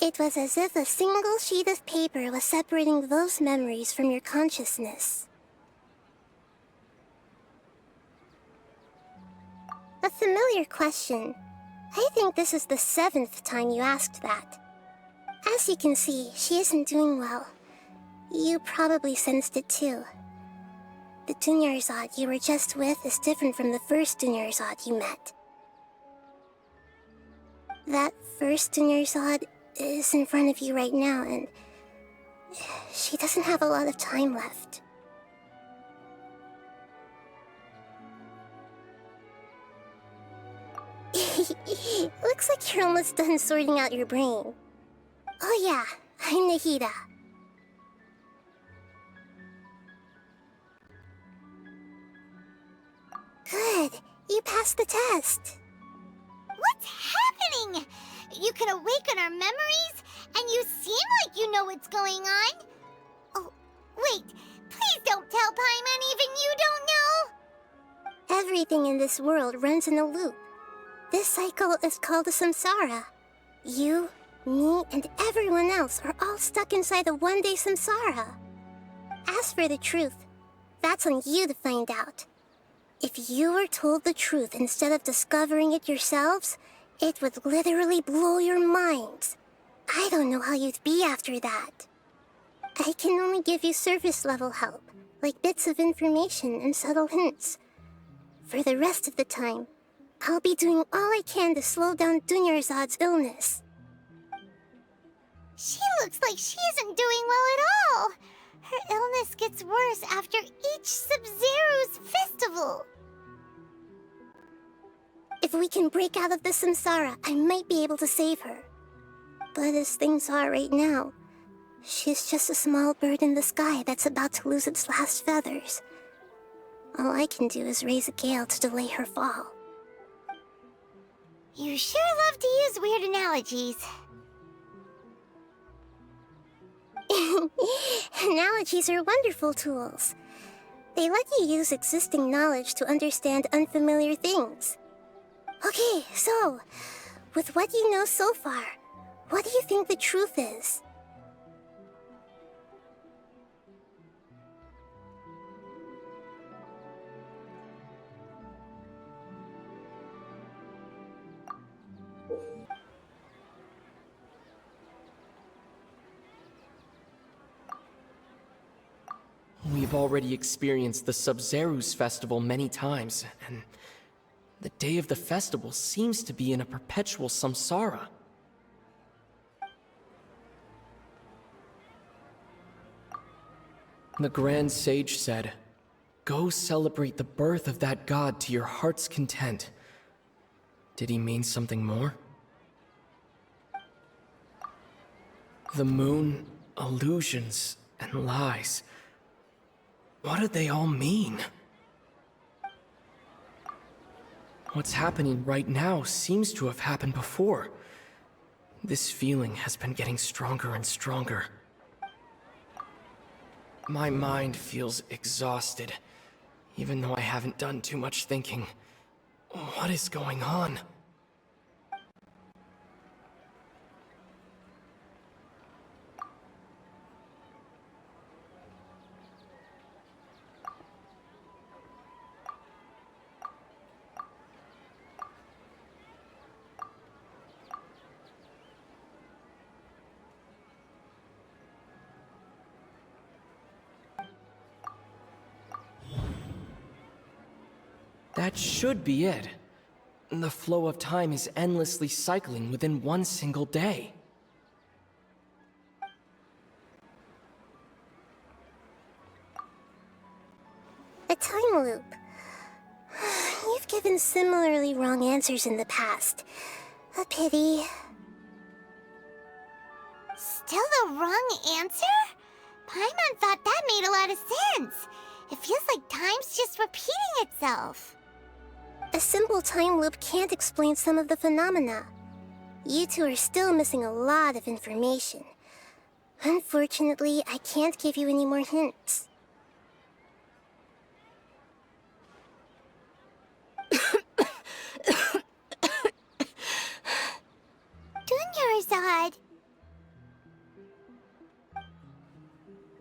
It was as if a single sheet of paper was separating those memories from your consciousness. A familiar question. I think this is the 7th time you asked that. As you can see, she isn't doing well. You probably sensed it too. The Dunyarzad you were just with is different from the first Dunyarzad you met. That first Dunyarzad is in front of you right now, and she doesn't have a lot of time left. Looks like you're almost done sorting out your brain. Oh yeah, I'm Nahida. Good, you passed the test. What's happening? You can awaken our memories, and you seem like you know what's going on. Oh, wait, please don't tell Paimon even you don't know. Everything in this world runs in a loop. This cycle is called a samsara. You, me, and everyone else are all stuck inside a one-day samsara. As for the truth, that's on you to find out. If you were told the truth instead of discovering it yourselves, it would literally blow your minds. I don't know how you'd be after that. I can only give you surface-level help, like bits of information and subtle hints. For the rest of the time, I'll be doing all I can to slow down Dunyarzad's illness. She looks like she isn't doing well at all. Her illness gets worse after each Sub-Zero's festival. If we can break out of the samsara, I might be able to save her. But as things are right now, she's just a small bird in the sky that's about to lose its last feathers. All I can do is raise a gale to delay her fall. You sure love to use weird analogies. Analogies are wonderful tools. They let you use existing knowledge to understand unfamiliar things. Okay, so, with what you know so far, what do you think the truth is? We've already experienced the Sub-Zeru's festival many times, and the day of the festival seems to be in a perpetual samsara. The Grand Sage said, "Go celebrate the birth of that god to your heart's content." Did he mean something more? The moon, illusions, and lies. What did they all mean? What's happening right now seems to have happened before. This feeling has been getting stronger and stronger. My mind feels exhausted, even though I haven't done too much thinking. What is going on? That should be it. The flow of time is endlessly cycling within one single day. A time loop. You've given similarly wrong answers in the past. A pity. Still the wrong answer? Paimon thought that made a lot of sense. It feels like time's just repeating itself. A simple time loop can't explain some of the phenomena. You two are still missing a lot of information. Unfortunately, I can't give you any more hints. Dunyarzad.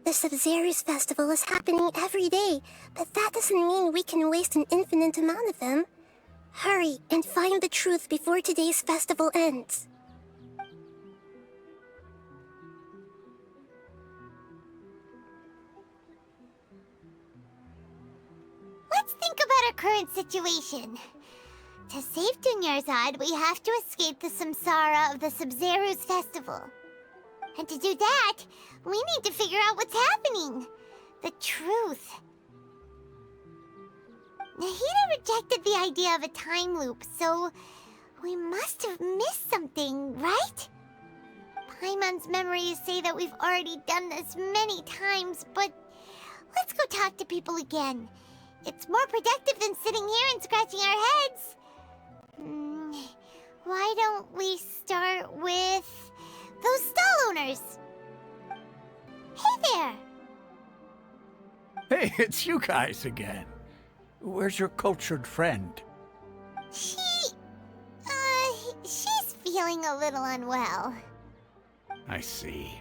The Sumeru's festival is happening every day, but that doesn't mean we can waste an infinite amount of them. Hurry and find the truth before today's festival ends. Let's think about our current situation. To save Dunyarzad, we have to escape the samsara of the Sumeru's festival. And to do that, we need to figure out what's happening. The truth. Nahida rejected the idea of a time loop, so we must have missed something, right? Paimon's memories say that we've already done this many times, but let's go talk to people again. It's more productive than sitting here and scratching our heads. Why don't we start with those stall owners? Hey there! Hey, it's you guys again. Where's your cultured friend? She's feeling a little unwell. I see.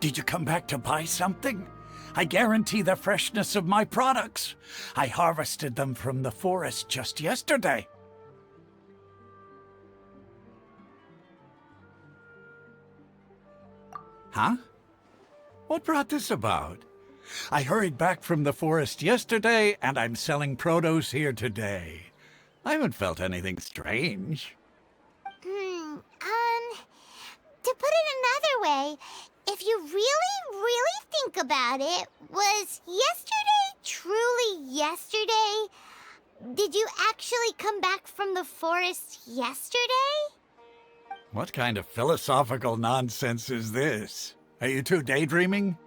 Did you come back to buy something? I guarantee the freshness of my products. I harvested them from the forest just yesterday. Huh? What brought this about? I hurried back from the forest yesterday, and I'm selling produce here today. I haven't felt anything strange. To put it another way, if you really think about it, was yesterday truly yesterday? Did you actually come back from the forest yesterday? What kind of philosophical nonsense is this? Are you two daydreaming?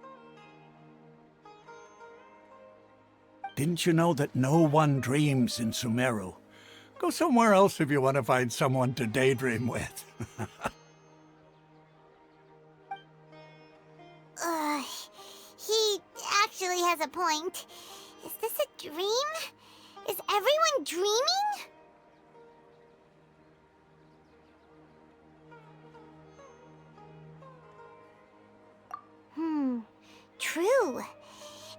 Didn't you know that no one dreams in Sumeru? Go somewhere else if you want to find someone to daydream with. He actually has a point. Is this a dream? Is everyone dreaming? True.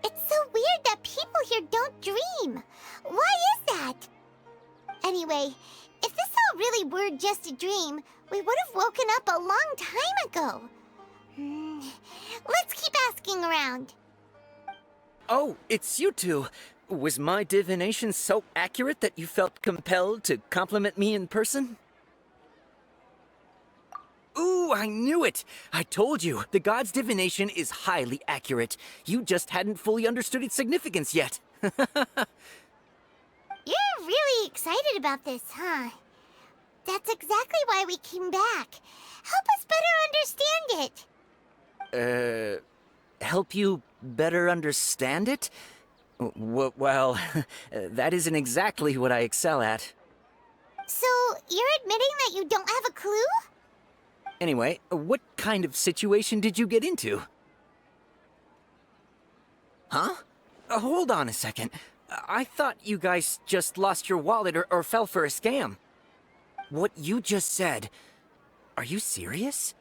It's so weird that people here don't dream. Why is that? Anyway, if this all really were just a dream, we would have woken up a long time ago. Let's keep asking around. Oh, it's you two. Was my divination so accurate that you felt compelled to compliment me in person? Ooh, I knew it! I told you, the god's divination is highly accurate. You just hadn't fully understood its significance yet. You're really excited about this, huh? That's exactly why we came back. Help us better understand it. Help you better understand it? Well, that isn't exactly what I excel at. So, you're admitting that you don't have a clue? Anyway, what kind of situation did you get into? Huh? Hold on a second. I thought you guys just lost your wallet or fell for a scam. What you just said, are you serious?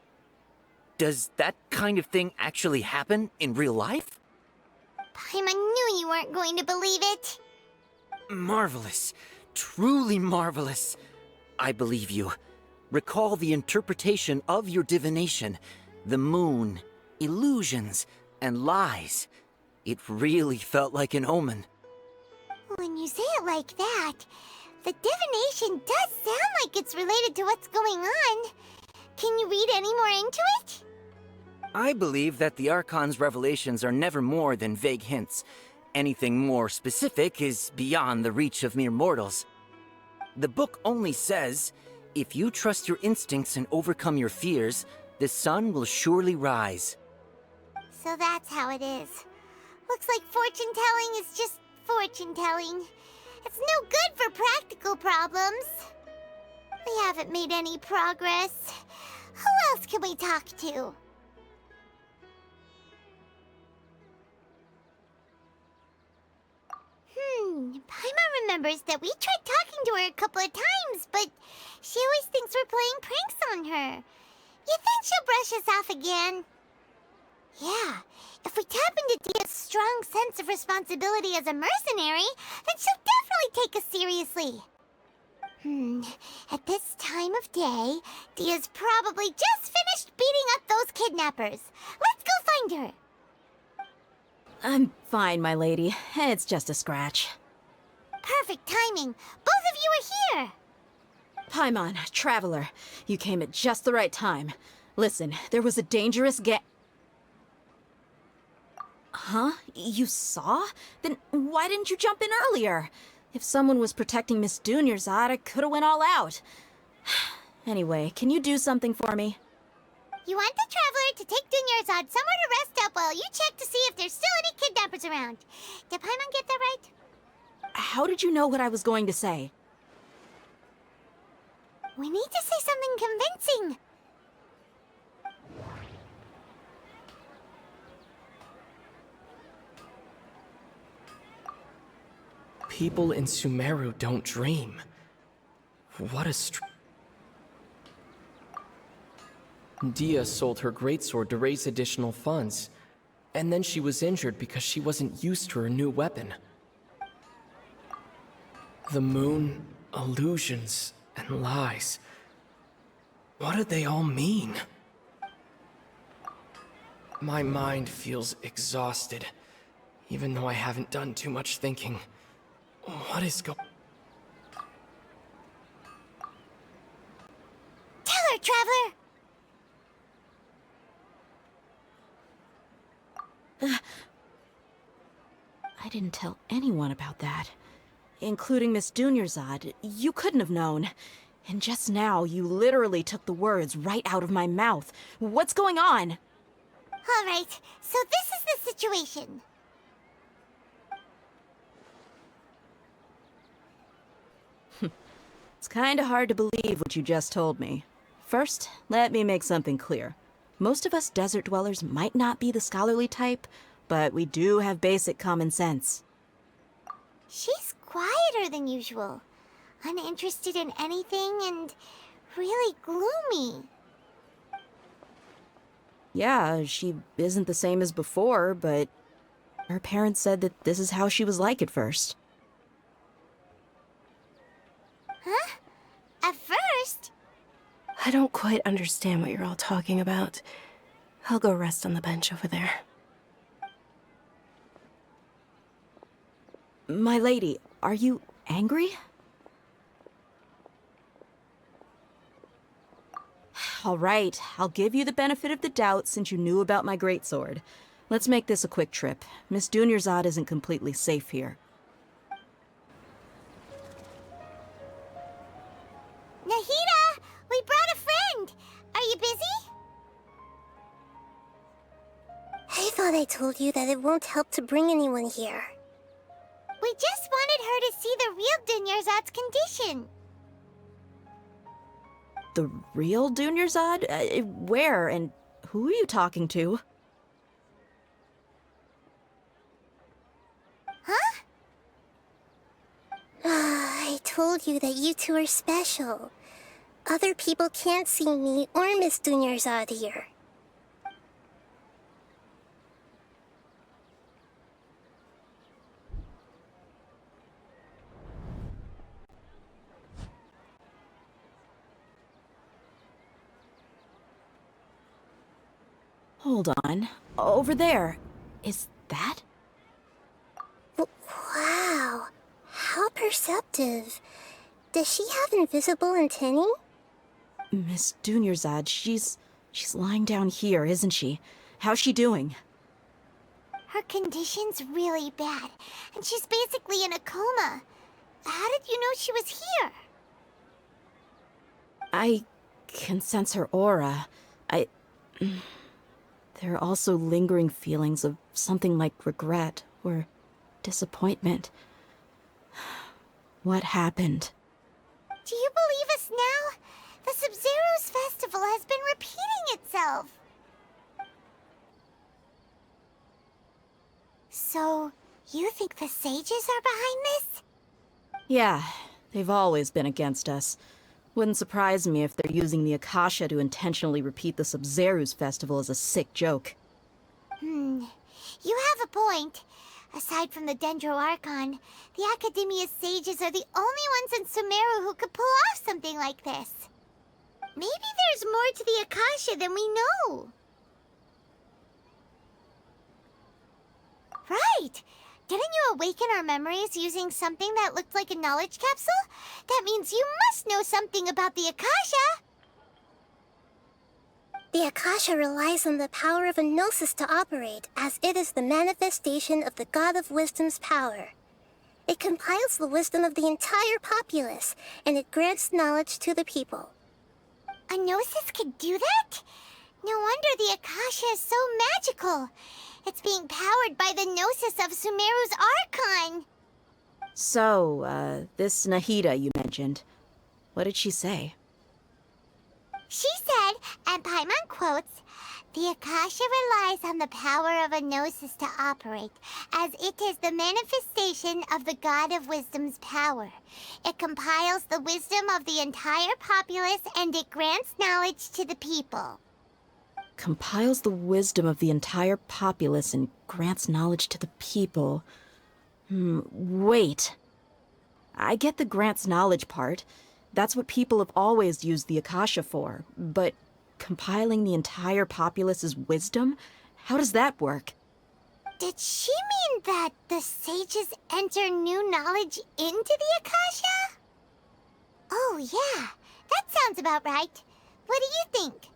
Does that kind of thing actually happen in real life? Paimon knew you weren't going to believe it. Marvelous. Truly marvelous. I believe you. Recall the interpretation of your divination, the moon, illusions, and lies. It really felt like an omen. When you say it like that, the divination does sound like it's related to what's going on. Can you read any more into it? I believe that the Archon's revelations are never more than vague hints, anything more specific is beyond the reach of mere mortals. The book only says, if you trust your instincts and overcome your fears, the sun will surely rise. So that's how it is. Looks like fortune-telling is just fortune-telling. It's no good for practical problems. We haven't made any progress. Who else can we talk to? Paimon remembers that we tried talking to her a couple of times, but she always thinks we're playing pranks on her. You think she'll brush us off again? Yeah, if we tap into Dia's strong sense of responsibility as a mercenary, then she'll definitely take us seriously. At this time of day, Dia's probably just finished beating up those kidnappers. Let's go find her. I'm fine, my lady. It's just a scratch. Perfect timing. Both of you are here. Paimon, Traveler, you came at just the right time. Listen, there was a dangerous Huh? You saw? Then why didn't you jump in earlier? If someone was protecting Miss Dunyarzad, I could have went all out. Anyway, can you do something for me? You want the Traveler to take Dunyarzad somewhere to rest up while you check to see if there's still any kidnappers around. Did Paimon get that right? How did you know what I was going to say? We need to say something convincing. People in Sumeru don't dream. What a Dia sold her greatsword to raise additional funds, and then she was injured because she wasn't used to her new weapon. The moon, illusions, and lies. What do they all mean? My mind feels exhausted, even though I haven't done too much thinking. What is Tell her, Traveler! I didn't tell anyone about that. Including Miss Dunyarzad. You couldn't have known. And just now, you literally took the words right out of my mouth. What's going on? All right, so this is the situation. It's kinda hard to believe what you just told me. First, let me make something clear. Most of us desert dwellers might not be the scholarly type, but we do have basic common sense. She's quieter than usual, uninterested in anything, and really gloomy. Yeah, she isn't the same as before, but her parents said that this is how she was like at first. Huh? At first? I don't quite understand what you're all talking about. I'll go rest on the bench over there. My lady, are you angry? All right, I'll give you the benefit of the doubt since you knew about my greatsword. Let's make this a quick trip. Miss Dunyarzad isn't completely safe here. Nahida! We brought a friend! Are you busy? I thought I told you that it won't help to bring anyone here. We just wanted her to see the real Dunyarzad's condition. The real Dunyarzad? Where and who are you talking to? Huh? I told you that you two are special. Other people can't see me or Miss Dunyarzad here. Hold on. Over there. Is that? Wow. How perceptive. Does she have invisible antennae? Miss Dunyarzad, she's lying down here, isn't she? How's she doing? Her condition's really bad, and she's basically in a coma. How did you know she was here? I can sense her aura. There are also lingering feelings of something like regret or disappointment. What happened? Do you believe us now? The Sub-Zero's festival has been repeating itself. So, you think the sages are behind this? Yeah, they've always been against us. Wouldn't surprise me if they're using the Akasha to intentionally repeat the Sub-Zeru's festival as a sick joke. You have a point. Aside from the Dendro Archon, the Academia's sages are the only ones in Sumeru who could pull off something like this. Maybe there's more to the Akasha than we know. Right! Didn't you awaken our memories using something that looked like a knowledge capsule? That means you must know something about the Akasha! The Akasha relies on the power of a gnosis to operate, as it is the manifestation of the God of Wisdom's power. It compiles the wisdom of the entire populace, and it grants knowledge to the people. A gnosis could do that? No wonder the Akasha is so magical. It's being powered by the gnosis of Sumeru's Archon. So, this Nahida you mentioned, what did she say? She said, and Paimon quotes, "The Akasha relies on the power of a gnosis to operate, as it is the manifestation of the God of Wisdom's power. It compiles the wisdom of the entire populace, and it grants knowledge to the people." Compiles the wisdom of the entire populace and grants knowledge to the people. Wait. I get the grants knowledge part. That's what people have always used the Akasha for. But compiling the entire populace's wisdom? How does that work? Did she mean that the sages enter new knowledge into the Akasha? Oh yeah, that sounds about right. What do you think?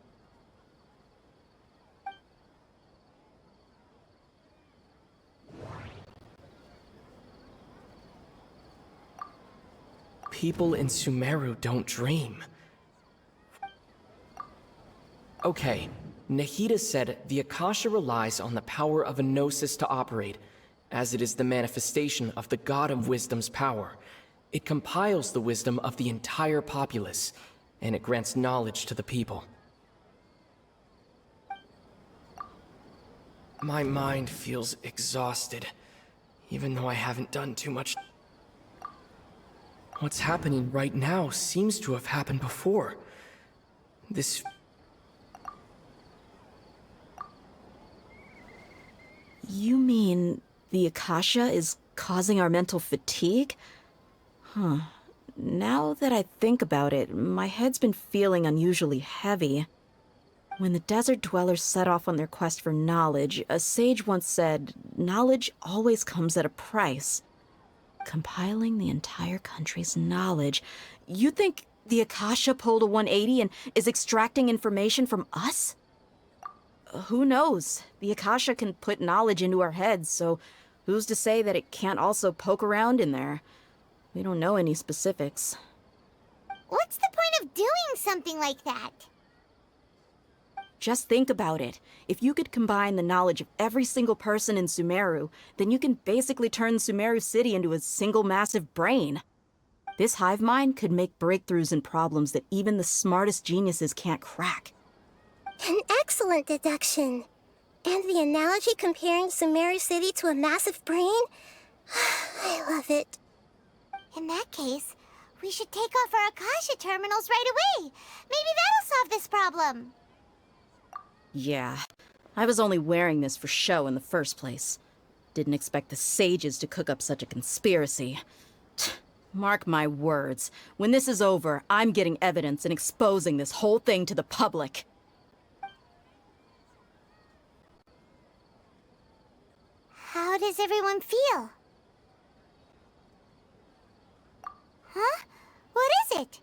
People in Sumeru don't dream. Okay, Nahida said the Akasha relies on the power of a gnosis to operate, as it is the manifestation of the God of Wisdom's power. It compiles the wisdom of the entire populace, and it grants knowledge to the people. My mind feels exhausted, even though I haven't done too much. What's happening right now seems to have happened before. This... You mean the Akasha is causing our mental fatigue? Huh. Now that I think about it, my head's been feeling unusually heavy. When the desert dwellers set off on their quest for knowledge, a sage once said, knowledge always comes at a price. Compiling the entire country's knowledge. You think the Akasha pulled a 180 and is extracting information from us? Who knows? The Akasha can put knowledge into our heads, so who's to say that it can't also poke around in there? We don't know any specifics. What's the point of doing something like that? Just think about it. If you could combine the knowledge of every single person in Sumeru, then you can basically turn Sumeru City into a single massive brain. This hive mind could make breakthroughs in problems that even the smartest geniuses can't crack. An excellent deduction. And the analogy comparing Sumeru City to a massive brain? I love it. In that case, we should take off our Akasha terminals right away. Maybe that'll solve this problem. Yeah, I was only wearing this for show in the first place. Didn't expect the sages to cook up such a conspiracy. Mark my words, when this is over, I'm getting evidence and exposing this whole thing to the public. How does everyone feel? Huh? What is it?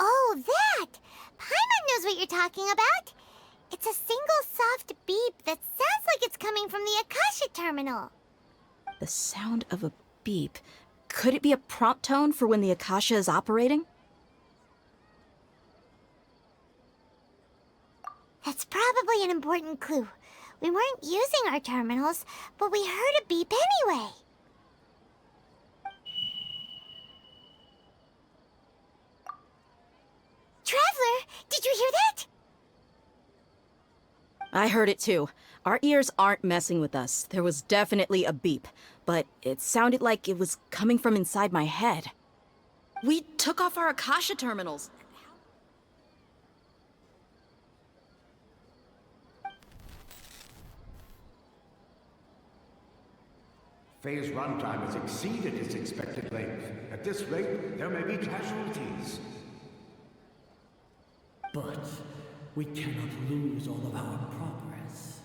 Oh, that! you're talking about. It's a single soft beep that sounds like it's coming from the Akasha terminal. The sound of a beep. Could it be a prompt tone for when the Akasha is operating? That's probably an important clue. We weren't using our terminals, but we heard a beep anyway. Traveler, did you hear that? I heard it too. Our ears aren't messing with us. There was definitely a beep, but it sounded like it was coming from inside my head. We took off our Akasha terminals. Phase runtime has exceeded its expected length. At this rate, there may be casualties. But we cannot lose all of our progress.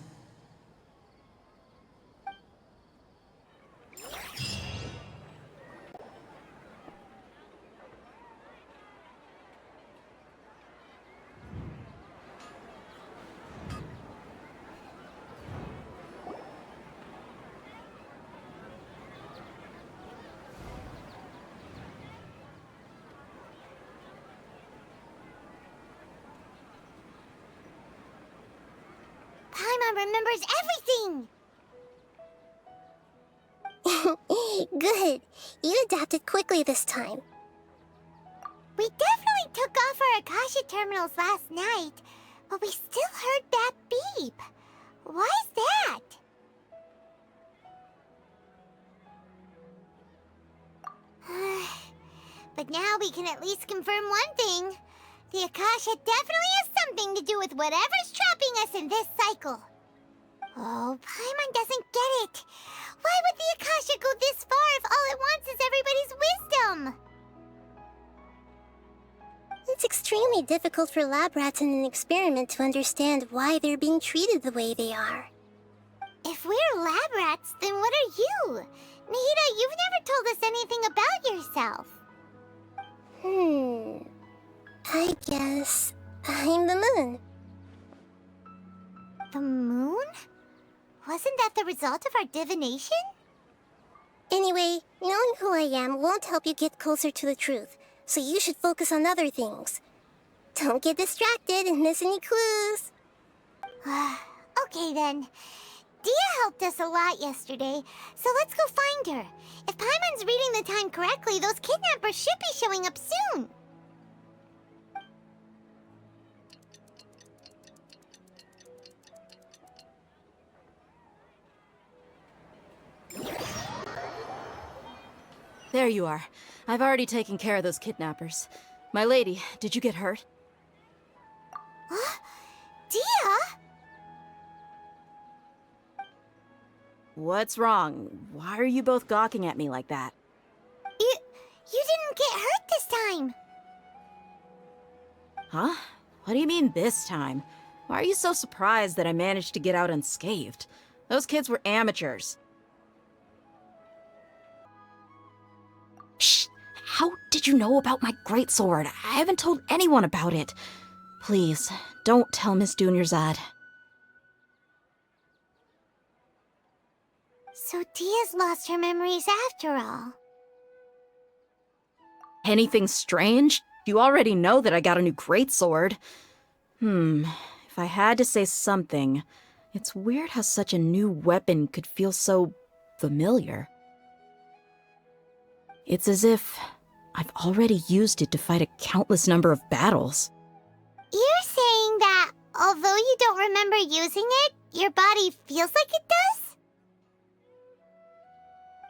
Paimon remembers everything! Good. You adapted quickly this time. We definitely took off our Akasha terminals last night, but we still heard that beep. Why's that? But now we can at least confirm one thing. The Akasha definitely has something to do with whatever's trapping us in this cycle. Oh, Paimon doesn't get it. Why would the Akasha go this far if all it wants is everybody's wisdom? It's extremely difficult for lab rats in an experiment to understand why they're being treated the way they are. If we're lab rats, then what are you? Nahida, you've never told us anything about yourself. I guess I'm the moon. The moon? Wasn't that the result of our divination? Anyway, knowing who I am won't help you get closer to the truth, so you should focus on other things. Don't get distracted and miss any clues. Okay then. Dia helped us a lot yesterday, so let's go find her. If Paimon's reading the time correctly, those kidnappers should be showing up soon. There you are. I've already taken care of those kidnappers. My lady, did you get hurt? Huh? Dia? What's wrong? Why are you both gawking at me like that? You didn't get hurt this time. Huh? What do you mean this time? Why are you so surprised that I managed to get out unscathed? Those kids were amateurs. Shh! How did you know about my greatsword? I haven't told anyone about it. Please, don't tell Miss Dunyarzad. So Dia's lost her memories after all. Anything strange? You already know that I got a new greatsword. If I had to say something, it's weird how such a new weapon could feel so familiar. It's as if I've already used it to fight a countless number of battles. You're saying that although you don't remember using it, your body feels like it does?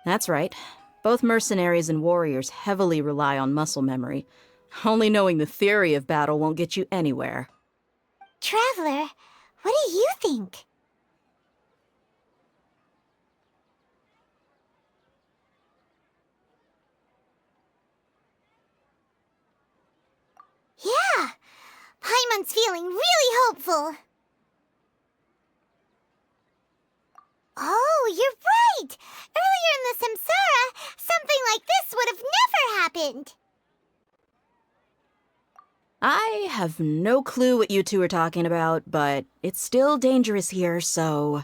That's right. Both mercenaries and warriors heavily rely on muscle memory. Only knowing the theory of battle won't get you anywhere. Traveler, what do you think? Yeah! Paimon's feeling really hopeful. Oh, you're right! Earlier in the Samsara, something like this would have never happened. I have no clue what you two are talking about, but it's still dangerous here, so...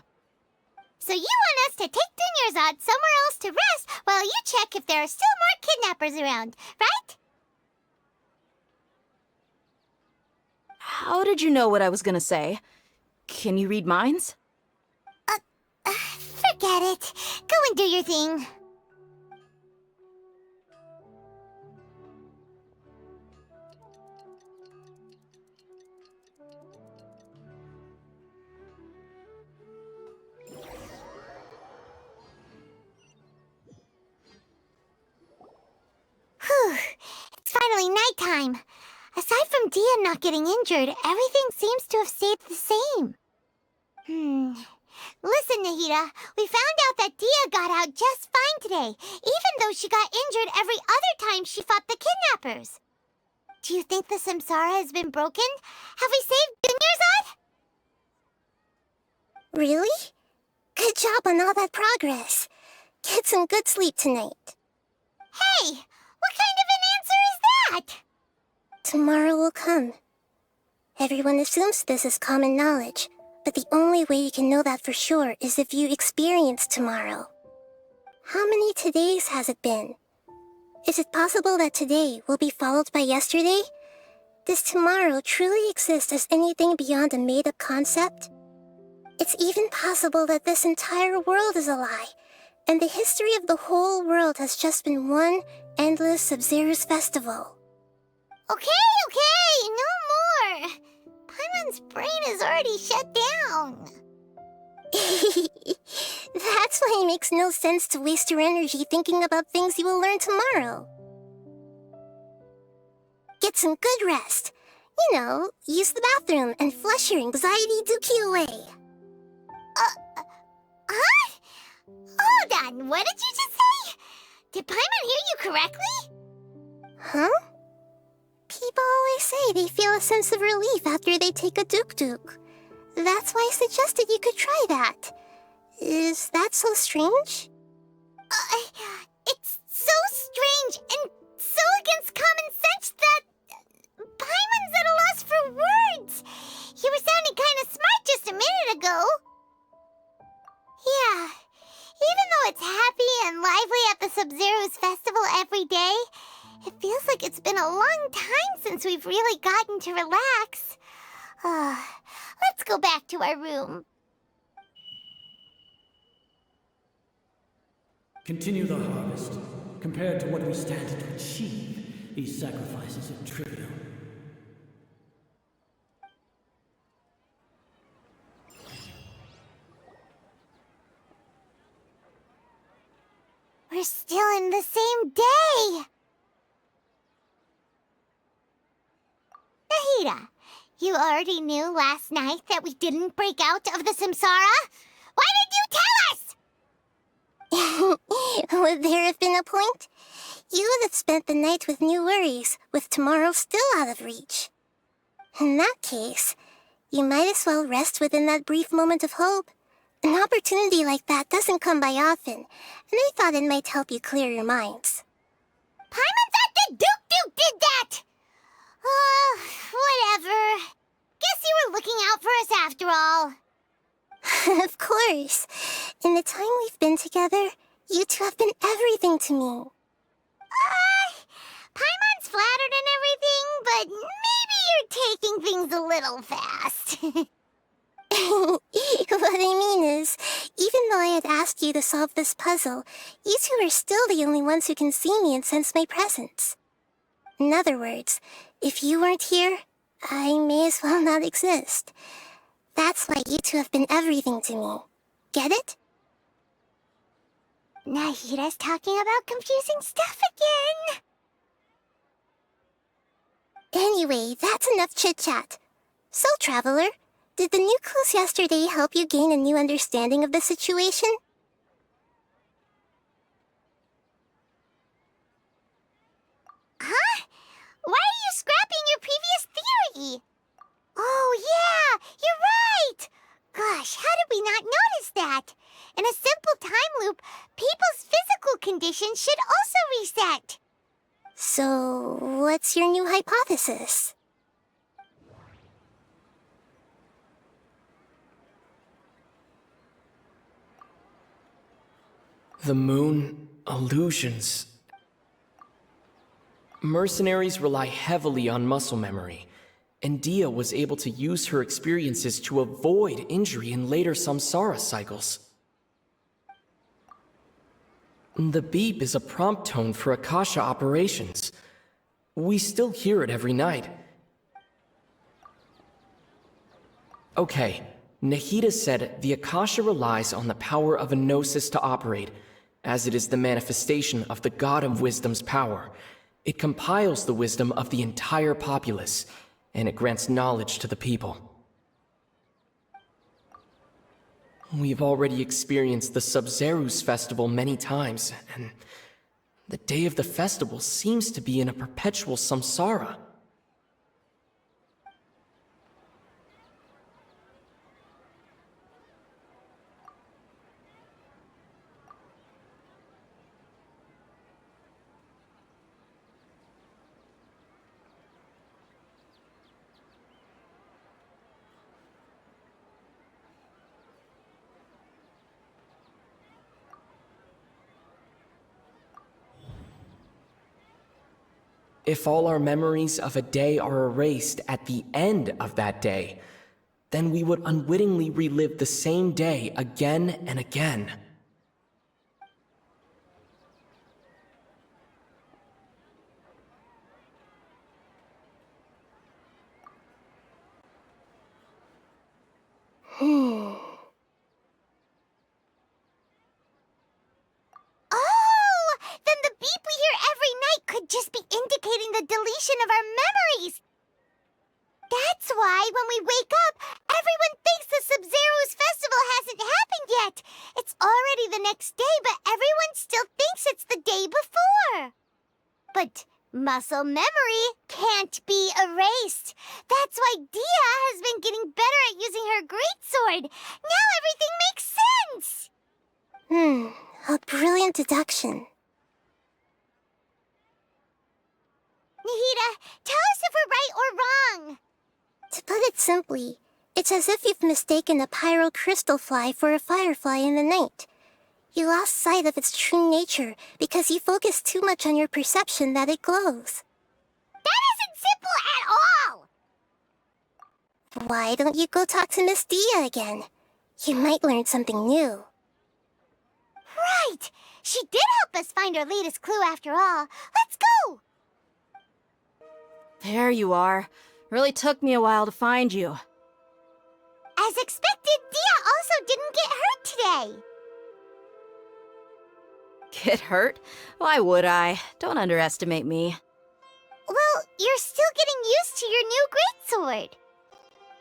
So you want us to take Dunyarzad somewhere else to rest while you check if there are still more kidnappers around, right? How did you know what I was gonna say? Can you read minds? Forget it. Go and do your thing. Whew. It's finally nighttime. Aside from Dia not getting injured, everything seems to have stayed the same. Listen, Nahida, we found out that Dia got out just fine today, even though she got injured every other time she fought the kidnappers. Do you think the Samsara has been broken? Have we saved Dunyarzad? Really? Good job on all that progress. Get some good sleep tonight. Hey, what kind of an answer is that? Tomorrow will come. Everyone assumes this is common knowledge, but the only way you can know that for sure is if you experience tomorrow. How many todays has it been? Is it possible that today will be followed by yesterday? Does tomorrow truly exist as anything beyond a made-up concept? It's even possible that this entire world is a lie, and the history of the whole world has just been one endless Sub-Zero's festival. Okay, no more. Paimon's brain is already shut down. That's why it makes no sense to waste your energy thinking about things you will learn tomorrow. Get some good rest. You know, use the bathroom and flush your anxiety dookie away. Huh? Hold on, what did you just say? Did Paimon hear you correctly? Huh? People always say they feel a sense of relief after they take a duk-duk. That's why I suggested you could try that. Is that so strange? It's so strange and so against common sense that Paimon's at a loss for words. You were sounding kind of smart just a minute ago. Yeah, even though it's happy and lively at the Sub-Zero's festival every day, it feels like it's been a long time since we've really gotten to relax. Let's go back to our room. Continue the harvest. Compared to what we stand to achieve, these sacrifices are trivial. We're still in the same day! Nahida, you already knew last night that we didn't break out of the Samsara? Why did you tell us? Would there have been a point? You would have spent the night with new worries, with tomorrow still out of reach. In that case, you might as well rest within that brief moment of hope. An opportunity like that doesn't come by often, and I thought it might help you clear your minds. Paimon thought the Duke did that! Whatever. Guess you were looking out for us after all. Of course. In the time we've been together, you two have been everything to me. Paimon's flattered and everything, but maybe you're taking things a little fast. What I mean is, even though I had asked you to solve this puzzle, you two are still the only ones who can see me and sense my presence. In other words, if you weren't here, I may as well not exist. That's why you two have been everything to me. Get it? Nahida's talking about confusing stuff again. Anyway, that's enough chit-chat. So, Traveler, did the new clues yesterday help you gain a new understanding of the situation? Huh? Why are you scrapping your previous theory? Oh yeah, you're right! Gosh, how did we not notice that? In a simple time loop, people's physical conditions should also reset. So, what's your new hypothesis? The moon, illusions. Mercenaries rely heavily on muscle memory, and Dia was able to use her experiences to avoid injury in later samsara cycles. The beep is a prompt tone for Akasha operations. We still hear it every night. Okay, Nahida said the Akasha relies on the power of a gnosis to operate, as it is the manifestation of the God of Wisdom's power. It compiles the wisdom of the entire populace, and it grants knowledge to the people. We've already experienced the Sub-Zerus festival many times, and the day of the festival seems to be in a perpetual samsara. If all our memories of a day are erased at the end of that day, then we would unwittingly relive the same day again and again. Oh! Then the beep we hear every night could just be indicating the deletion of our memories! That's why when we wake up, everyone thinks the Sub-Zero's festival hasn't happened yet! It's already the next day, but everyone still thinks it's the day before! But muscle memory can't be erased. That's why Dia has been getting better at using her greatsword. Now everything makes sense! A brilliant deduction. Nahida, tell us if we're right or wrong. To put it simply, it's as if you've mistaken a pyro crystal fly for a firefly in the night. You lost sight of its true nature because you focused too much on your perception that it glows. That isn't simple at all! Why don't you go talk to Miss Dia again? You might learn something new. Right! She did help us find our latest clue after all. Let's go! There you are. Really took me a while to find you. As expected, Dia also didn't get hurt today. Get hurt? Why would I? Don't underestimate me. Well, you're still getting used to your new greatsword.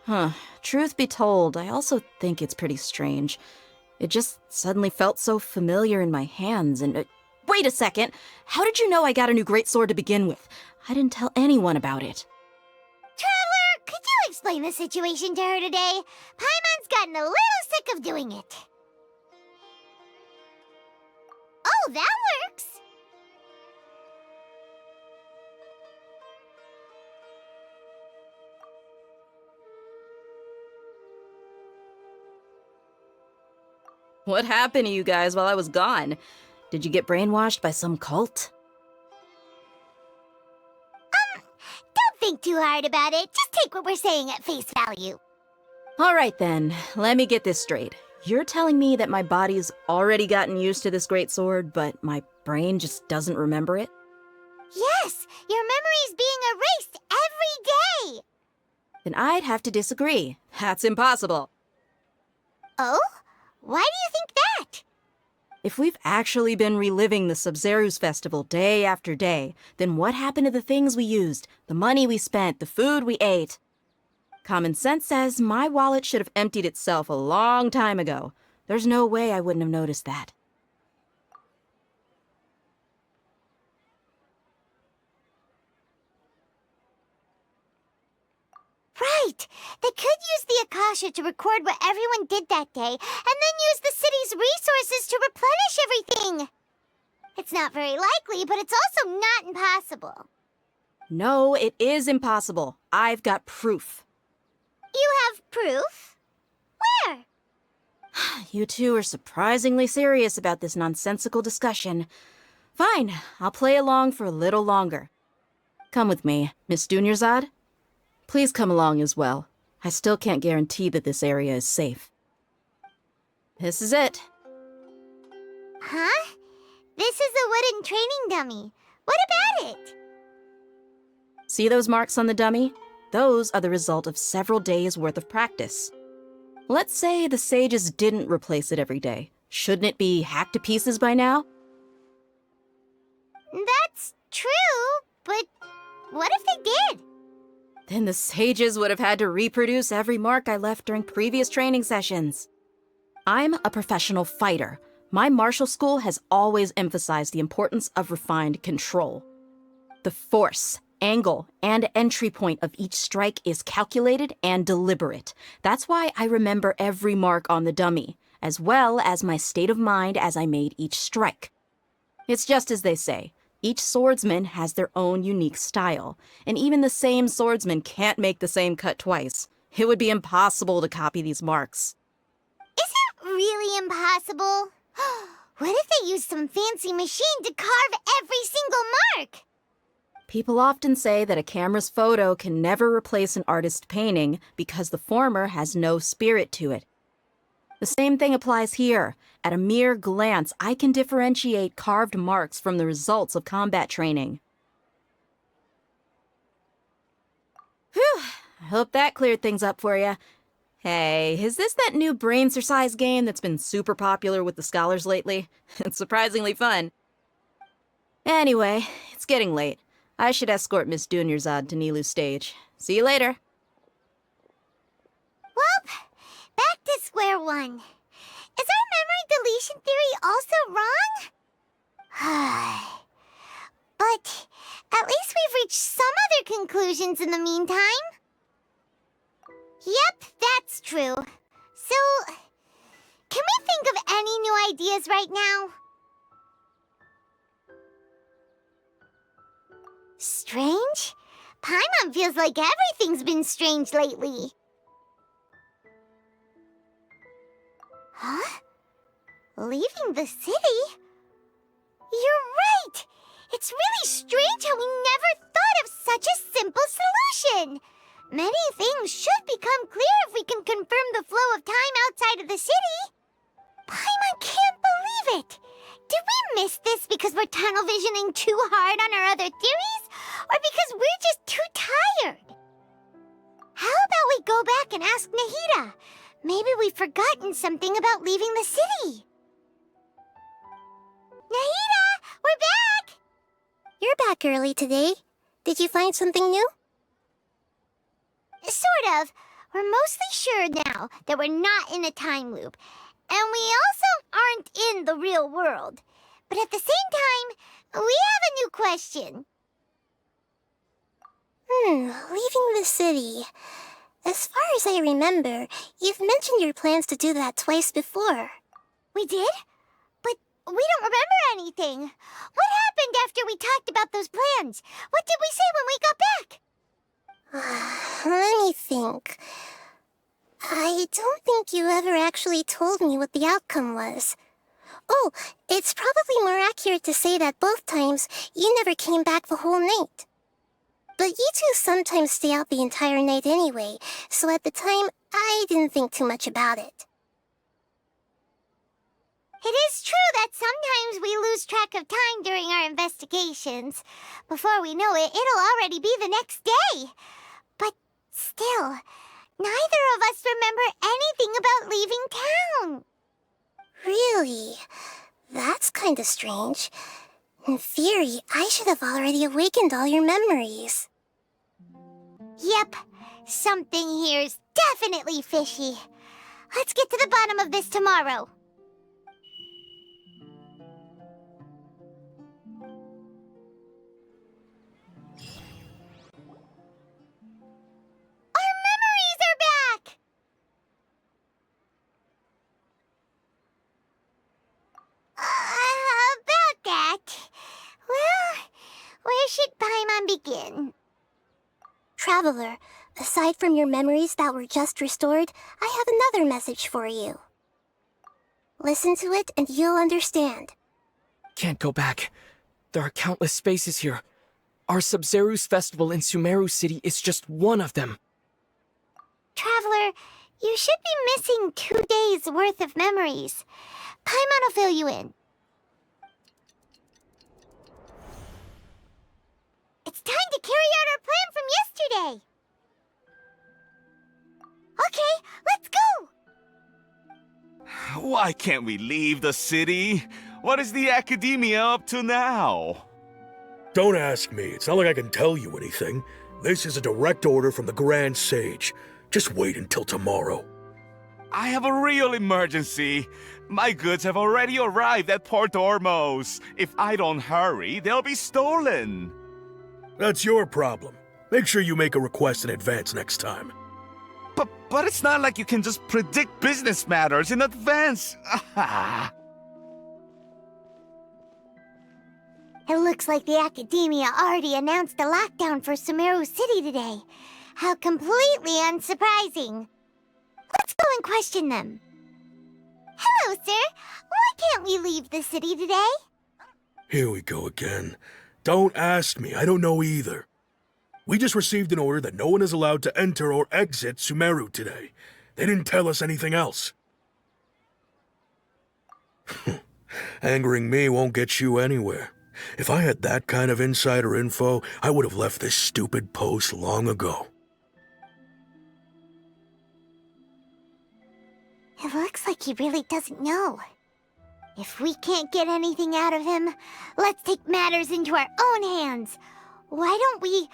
Huh. Truth be told, I also think it's pretty strange. It just suddenly felt so familiar in my hands, and... wait a second! How did you know I got a new greatsword to begin with? I didn't tell anyone about it. Traveler, could you explain the situation to her today? Paimon's gotten a little sick of doing it. Oh, that works! What happened to you guys while I was gone? Did you get brainwashed by some cult? Don't think too hard about it. Just take what we're saying at face value. Alright then, let me get this straight. You're telling me that my body's already gotten used to this greatsword, but my brain just doesn't remember it? Yes, your memory's being erased every day! Then I'd have to disagree. That's impossible. Oh? Why do you think that? If we've actually been reliving the Sub-Zeru's festival day after day, then what happened to the things we used, the money we spent, the food we ate? Common sense says my wallet should have emptied itself a long time ago. There's no way I wouldn't have noticed that. Right! They could use the Akasha to record what everyone did that day, and then use the city's resources to replenish everything! It's not very likely, but it's also not impossible. No, it is impossible. I've got proof. You have proof? Where? you two are surprisingly serious about this nonsensical discussion. Fine, I'll play along for a little longer. Come with me, Miss Dunyarzad. Please come along as well. I still can't guarantee that this area is safe. This is it. Huh? This is a wooden training dummy. What about it? See those marks on the dummy? Those are the result of several days' worth of practice. Let's say the sages didn't replace it every day. Shouldn't it be hacked to pieces by now? That's true, but what if they did? Then the sages would have had to reproduce every mark I left during previous training sessions. I'm a professional fighter. My martial school has always emphasized the importance of refined control. The force, angle, and entry point of each strike is calculated and deliberate. That's why I remember every mark on the dummy, as well as my state of mind as I made each strike. It's just as they say, each swordsman has their own unique style, and even the same swordsman can't make the same cut twice. It would be impossible to copy these marks. Is it really impossible? What if they used some fancy machine to carve every single mark? People often say that a camera's photo can never replace an artist's painting because the former has no spirit to it. The same thing applies here. At a mere glance, I can differentiate carved marks from the results of combat training. Whew, I hope that cleared things up for you. Hey, is this that new brain exercise game that's been super popular with the scholars lately? It's surprisingly fun. Anyway, it's getting late. I should escort Miss Dunyarzad to Nilu's stage. See you later. Well, back to square one. Is our memory deletion theory also wrong? But at least we've reached some other conclusions in the meantime. Yep, that's true. So, can we think of any new ideas right now? Strange? Paimon feels like everything's been strange lately. Huh? Leaving the city? You're right! It's really strange how we never thought of such a simple solution! Many things should become clear if we can confirm the flow of time outside of the city. Paimon can't believe it! Did we miss this because we're tunnel visioning too hard on our other theories? Or because we're just too tired? How about we go back and ask Nahida? Maybe we've forgotten something about leaving the city. Nahida, we're back! You're back early today. Did you find something new? Sort of. We're mostly sure now that we're not in a time loop. And we also aren't in the real world. But at the same time, we have a new question. Leaving the city. As far as I remember, you've mentioned your plans to do that twice before. We did? But we don't remember anything. What happened after we talked about those plans? What did we say when we got back? Let me think. I don't think you ever actually told me what the outcome was. Oh, it's probably more accurate to say that both times you never came back the whole night. But you two sometimes stay out the entire night anyway, so at the time, I didn't think too much about it. It is true that sometimes we lose track of time during our investigations. Before we know it, it'll already be the next day. But still, neither of us remember anything about leaving town. Really? That's kinda strange. In theory, I should have already awakened all your memories. Yep, something here's definitely fishy. Let's get to the bottom of this tomorrow. Our memories are back! About that. Well, where should Paimon begin? Traveler, aside from your memories that were just restored, I have another message for you. Listen to it and you'll understand. Can't go back. There are countless spaces here. Our Sub-Zeru's festival in Sumeru City is just one of them. Traveler, you should be missing 2 days' worth of memories. Paimon will fill you in. It's time to carry out our plan from yesterday. Okay, let's go! Why can't we leave the city? What is the Academia up to now? Don't ask me. It's not like I can tell you anything. This is a direct order from the Grand Sage. Just wait until tomorrow. I have a real emergency. My goods have already arrived at Port Ormos. If I don't hurry, they'll be stolen. That's your problem. Make sure you make a request in advance next time. But it's not like you can just predict business matters in advance. It looks like the Academia already announced a lockdown for Sumeru City today. How completely unsurprising. Let's go and question them. Hello, sir. Why can't we leave the city today? Here we go again. Don't ask me. I don't know either. We just received an order that no one is allowed to enter or exit Sumeru today. They didn't tell us anything else. Angering me won't get you anywhere. If I had that kind of insider info, I would have left this stupid post long ago. It looks like he really doesn't know. If we can't get anything out of him, let's take matters into our own hands. Why don't we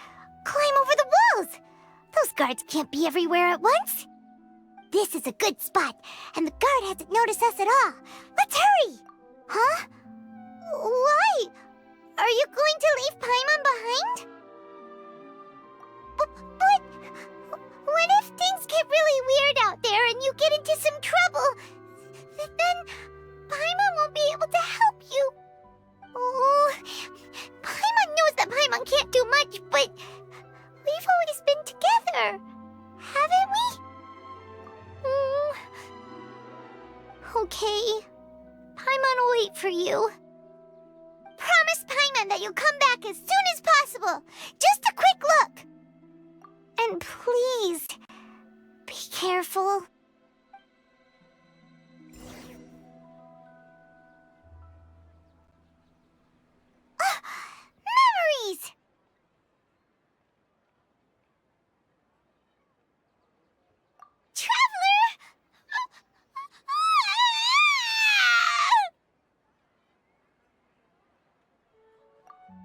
climb over the walls? Those guards can't be everywhere at once. This is a good spot, and the guard hasn't noticed us at all. Let's hurry! Huh? Why? Are you going to leave Paimon behind? But what if things get really weird out there and you get into some trouble? Then Paimon won't be able to help you. Oh, Paimon knows that Paimon can't do much, but we've always been together, haven't we? Okay. Paimon will wait for you. Promise Paimon that you'll come back as soon as possible. Just a quick look. And please, be careful. Memories! Traveler!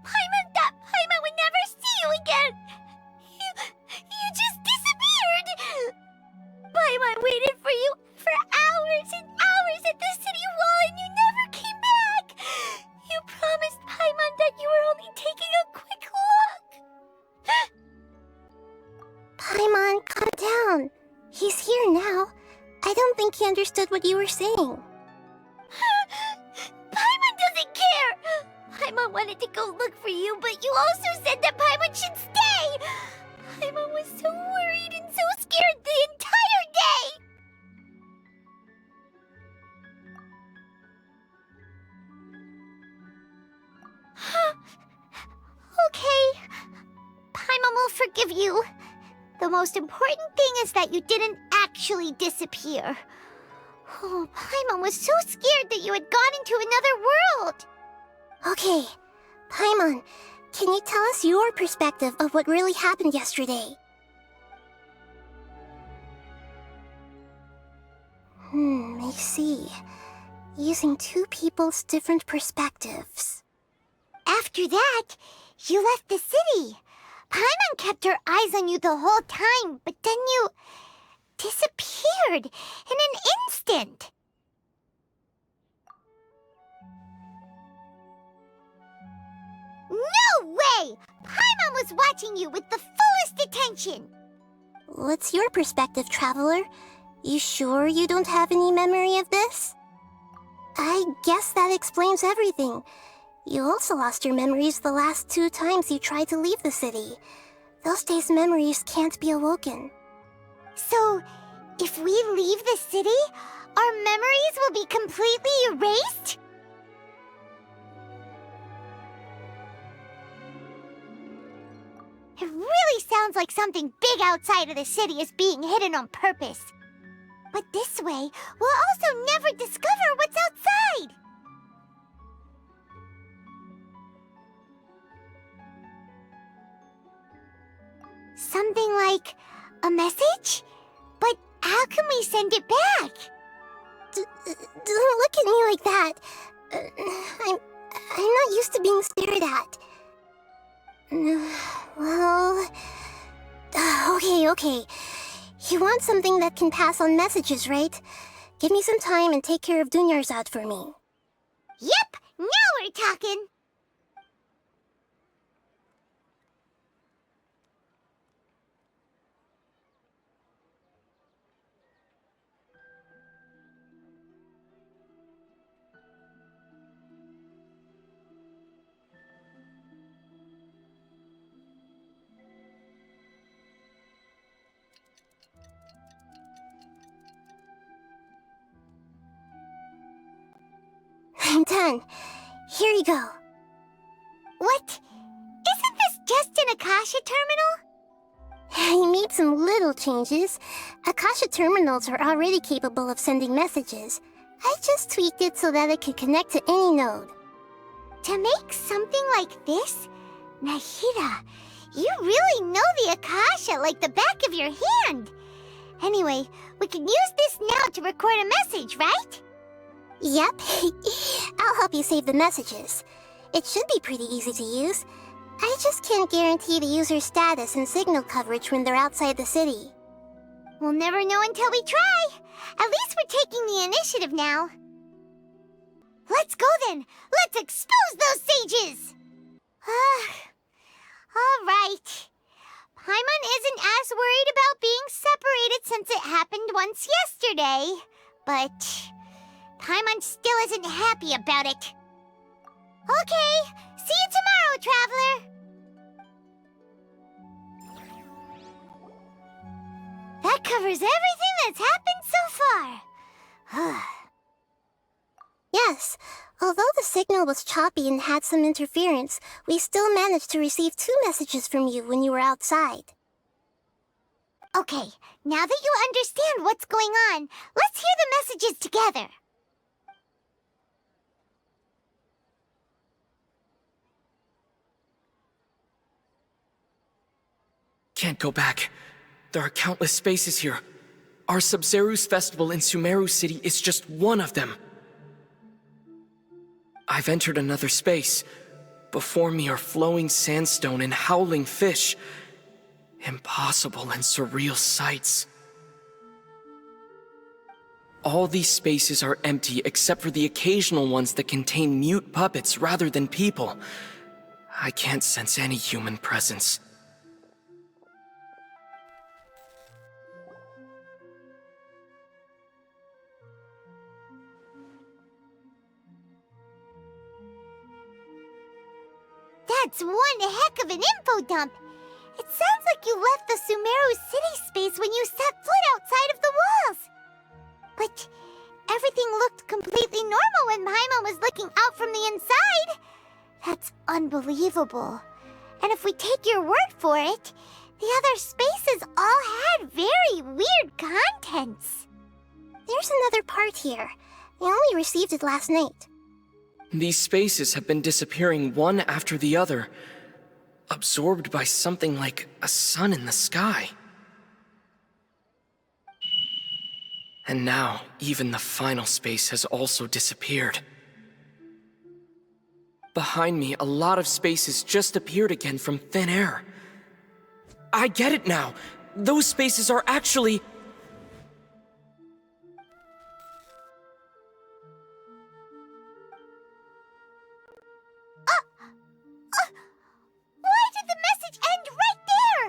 Paimon thought Paimon would never see you again! You just disappeared! Paimon waited for you for hours and hours at the city wall and you never came back! You promised Paimon that you were only taking a quick look! Paimon, calm down. He's here now. I don't think he understood what you were saying. Paimon doesn't care! Paimon wanted to go look for you, but you also said that Paimon should stay! Paimon was so worried and so scared the entire day! Okay. Paimon will forgive you. The most important thing is that you didn't actually disappear. Oh, Paimon was so scared that you had gone into another world! Okay, Paimon, can you tell us your perspective of what really happened yesterday? I see. Using two people's different perspectives. After that, you left the city. Paimon kept her eyes on you the whole time, but then you disappeared in an instant. No way! Paimon was watching you with the fullest attention. What's your perspective, Traveler? You sure you don't have any memory of this? I guess that explains everything. You also lost your memories the last 2 times you tried to leave the city. Those days' memories can't be awoken. So, if we leave the city, Our memories will be completely erased? It really sounds like something big outside of the city is being hidden on purpose. But this way, we'll also never discover what's outside! Something like a message? But how can we send it back? Don't look at me like that. I'm not used to being stared at. Well... Okay. You want something that can pass on messages, right? Give me some time and take care of Dunyarzad for me. Yep! Now we're talking! I'm done. Here you go. What? Isn't this just an Akasha terminal? I made some little changes. Akasha terminals are already capable of sending messages. I just tweaked it so that it could connect to any node. To make something like this? Nahida, you really know the Akasha like the back of your hand. Anyway, we can use this now to record a message, right? Yep. I'll help you save the messages. It should be pretty easy to use. I just can't guarantee the user's status and signal coverage when they're outside the city. We'll never know until we try. At least we're taking the initiative now. Let's go then. Let's expose those sages! Alright. Paimon isn't as worried about being separated since it happened once yesterday. But Paimon still isn't happy about it. Okay, see you tomorrow, Traveler! That covers everything that's happened so far. Yes, although the signal was choppy and had some interference, we still managed to receive 2 messages from you when you were outside. Okay, now that you understand what's going on, let's hear the messages together. Can't go back. There are countless spaces here. Our Sumeru's festival in Sumeru City is just one of them. I've entered another space. Before me are flowing sandstone and howling fish. Impossible and surreal sights. All these spaces are empty except for the occasional ones that contain mute puppets rather than people. I can't sense any human presence. That's one heck of an info dump. It sounds like you left the Sumeru city space when you set foot outside of the walls. But everything looked completely normal when Paimon was looking out from the inside. That's unbelievable. And if we take your word for it, the other spaces all had very weird contents. There's another part here. I only received it last night. These spaces have been disappearing one after the other, absorbed by something like a sun in the sky. And now, even the final space has also disappeared. Behind me, a lot of spaces just appeared again from thin air. I get it now! Those spaces are actually... Why did the message end right there?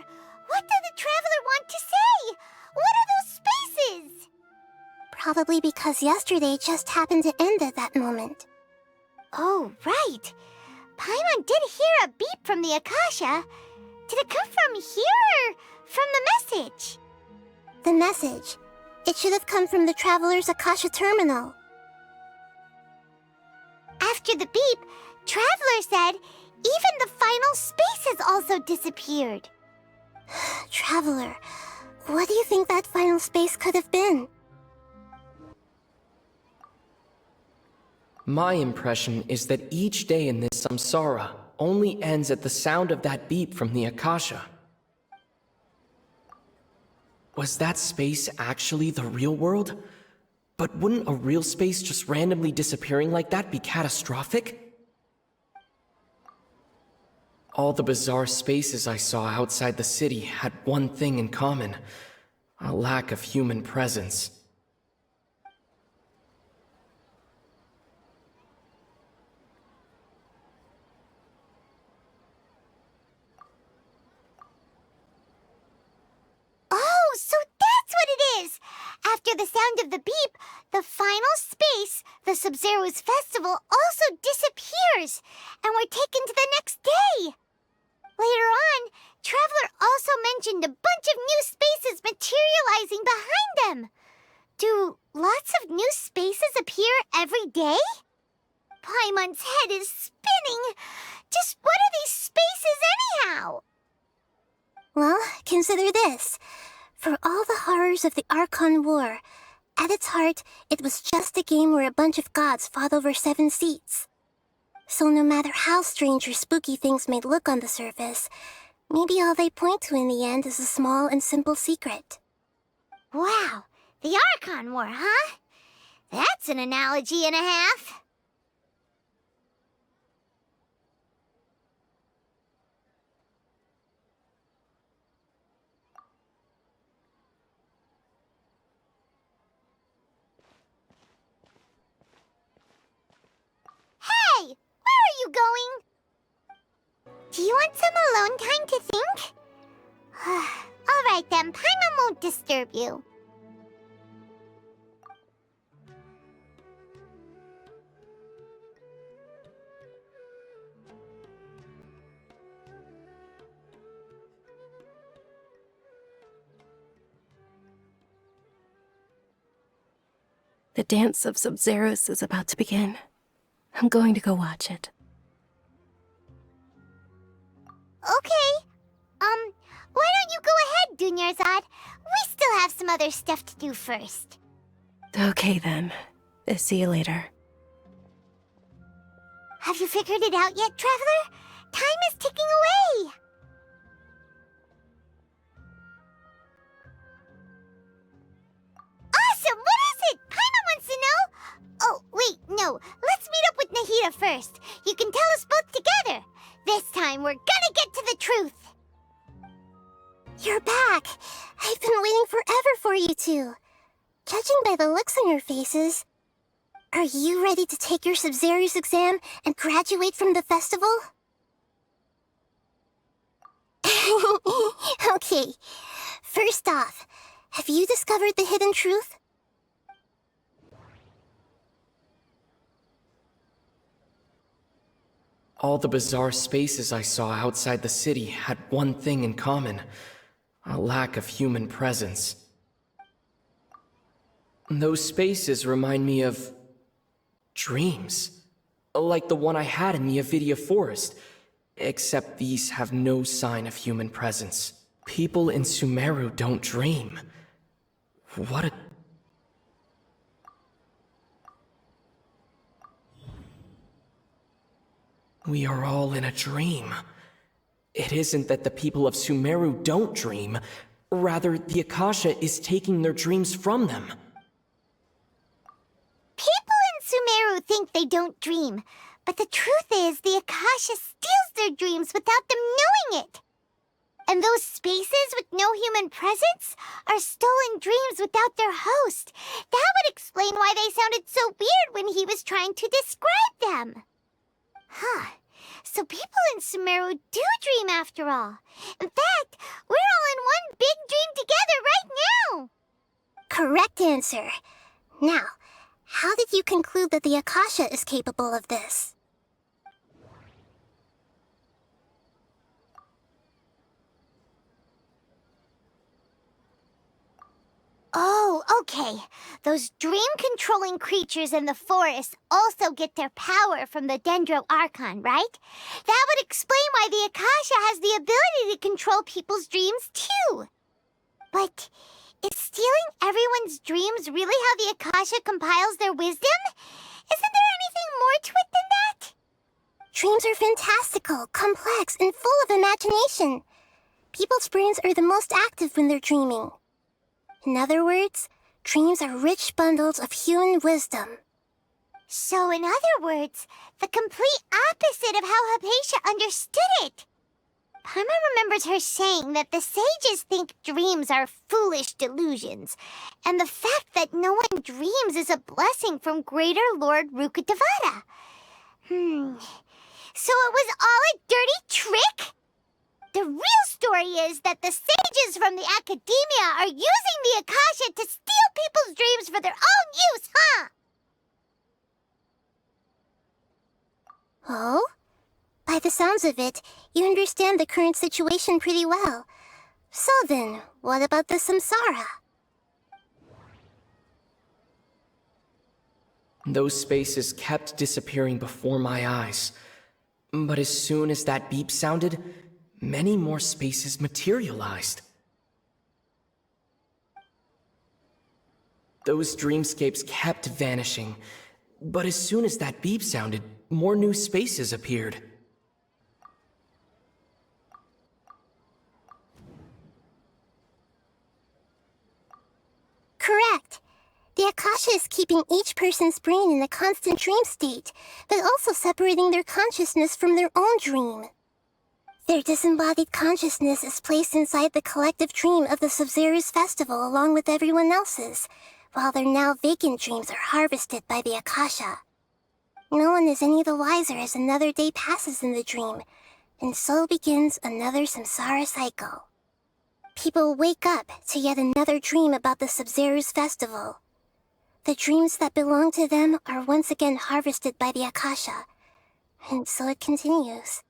What did the Traveler want to say? What are those spaces? Probably because yesterday just happened to end at that moment. Oh, right. Paimon did hear a beep from the Akasha. Did it come from here or from the message? The message. It should have come from the Traveler's Akasha terminal. After the beep, Traveler said even the final space has also disappeared. Traveler, what do you think that final space could have been? My impression is that each day in this samsara only ends at the sound of that beep from the Akasha. Was that space actually the real world? But wouldn't a real space just randomly disappearing like that be catastrophic? All the bizarre spaces I saw outside the city had one thing in common: a lack of human presence. Oh, so that's what it is! After the sound of the beep, the final space, the Sumeru's festival, also disappears, and we're taken to the next day. Later on, Traveler also mentioned a bunch of new spaces materializing behind them. Do lots of new spaces appear every day? Paimon's head is spinning. Just what are these spaces anyhow? Well, consider this. For all the horrors of the Archon War, at its heart, it was just a game where a bunch of gods fought over 7 seats. So no matter how strange or spooky things may look on the surface, maybe all they point to in the end is a small and simple secret. Wow, the Archon War, huh? That's an analogy and a half. Hey, where are you going? Do you want some alone time to think? All right then, Paimon won't disturb you. The dance of Sub-Zeros is about to begin. I'm going to go watch it. Okay. Why don't you go ahead, Dunyarzad? We still have some other stuff to do first. Okay then. See you later. Have you figured it out yet, Traveler? Time is ticking away. Awesome! What is it? Paimon wants to know. Oh, wait, no. Let's meet up with Nahida first. You can tell us both together. This time, we're gonna get to the truth. You're back! I've been waiting forever for you two. Judging by the looks on your faces, are you ready to take your Sub-Zero's exam and graduate from the festival? Okay, first off, have you discovered the hidden truth? All the bizarre spaces I saw outside the city had one thing in common: a lack of human presence. Those spaces remind me of dreams, like the one I had in the Avidia Forest, except these have no sign of human presence. People in Sumeru don't dream. What a... We are all in a dream. It isn't that the people of Sumeru don't dream. Rather, the Akasha is taking their dreams from them. People in Sumeru think they don't dream, but the truth is the Akasha steals their dreams without them knowing it. And those spaces with no human presence are stolen dreams without their host. That would explain why they sounded so weird when he was trying to describe them. Huh. So people in Sumeru do dream after all. In fact, we're all in one big dream together right now. Correct answer. Now, how did you conclude that the Akasha is capable of this? Oh, okay. Those dream-controlling creatures in the forest also get their power from the Dendro Archon, right? That would explain why the Akasha has the ability to control people's dreams, too. But is stealing everyone's dreams really how the Akasha compiles their wisdom? Isn't there anything more to it than that? Dreams are fantastical, complex, and full of imagination. People's brains are the most active when they're dreaming. In other words, dreams are rich bundles of human wisdom. So in other words, the complete opposite of how Hypatia understood it. Paimon remembers her saying that the sages think dreams are foolish delusions, and the fact that no one dreams is a blessing from Greater Lord Rukkhadevata. So it was all a dirty trick? The real story is that the sages from the Academia are using the Akasha to steal people's dreams for their own use, huh? Oh? By the sounds of it, you understand the current situation pretty well. So then, what about the samsara? Those spaces kept disappearing before my eyes. But as soon as that beep sounded, many more spaces materialized. Those dreamscapes kept vanishing, but as soon as that beep sounded, more new spaces appeared. Correct. The Akasha is keeping each person's brain in a constant dream state, but also separating their consciousness from their own dream. Their disembodied consciousness is placed inside the collective dream of the Sub-Zero's festival along with everyone else's, while their now vacant dreams are harvested by the Akasha. No one is any the wiser as another day passes in the dream, and so begins another samsara cycle. People wake up to yet another dream about the Sub-Zero's festival. The dreams that belong to them are once again harvested by the Akasha, and so it continues.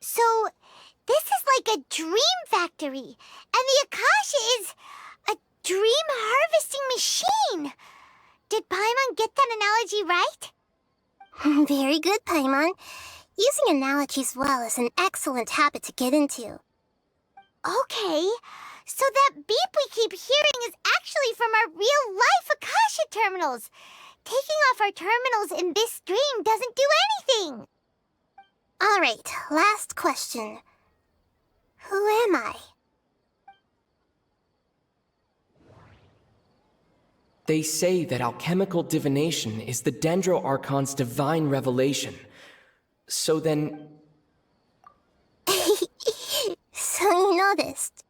So, this is like a dream factory, and the Akasha is a dream harvesting machine. Did Paimon get that analogy right? Very good, Paimon. Using analogies well is an excellent habit to get into. Okay, so that beep we keep hearing is actually from our real-life Akasha terminals. Taking off our terminals in this dream doesn't do anything. All right, last question. Who am I? They say that alchemical divination is the Dendro Archon's divine revelation. So then... So you noticed.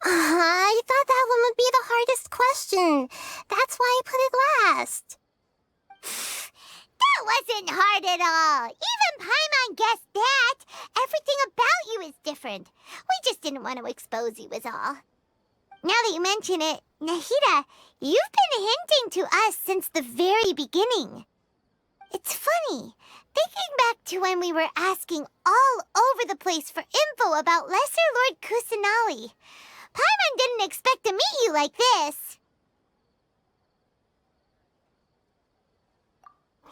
I thought that one would be the hardest question. That's why I put it last. That wasn't hard at all. Even Paimon guessed that. Everything about you is different. We just didn't want to expose you is all. Now that you mention it, Nahida, you've been hinting to us since the very beginning. It's funny, thinking back to when we were asking all over the place for info about Lesser Lord Kusanali. Paimon didn't expect to meet you like this.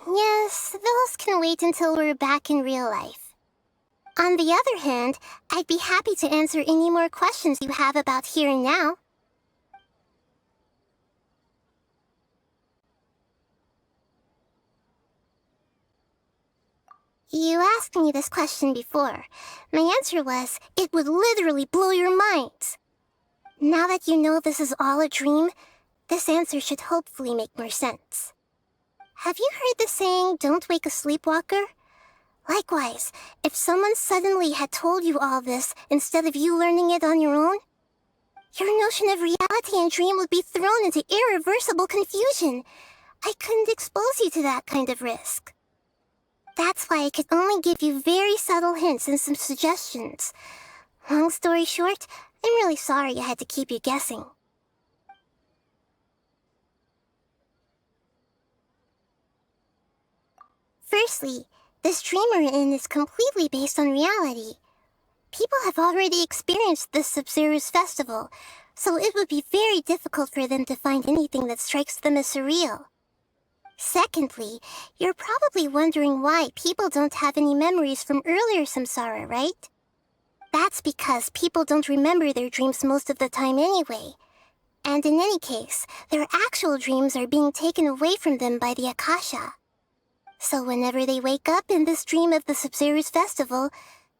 Yes, those can wait until we're back in real life. On the other hand, I'd be happy to answer any more questions you have about here and now. You asked me this question before. My answer was, it would literally blow your minds. Now that you know this is all a dream, this answer should hopefully make more sense. Have you heard the saying, don't wake a sleepwalker? Likewise, if someone suddenly had told you all this instead of you learning it on your own, your notion of reality and dream would be thrown into irreversible confusion. I couldn't expose you to that kind of risk. That's why I could only give you very subtle hints and some suggestions. Long story short, I'm really sorry I had to keep you guessing. Firstly, this dream we're in is completely based on reality. People have already experienced this Sumeru's festival, so it would be very difficult for them to find anything that strikes them as surreal. Secondly, you're probably wondering why people don't have any memories from earlier samsara, right? That's because people don't remember their dreams most of the time anyway. And in any case, their actual dreams are being taken away from them by the Akasha. So whenever they wake up in this dream of the Sumeru's festival,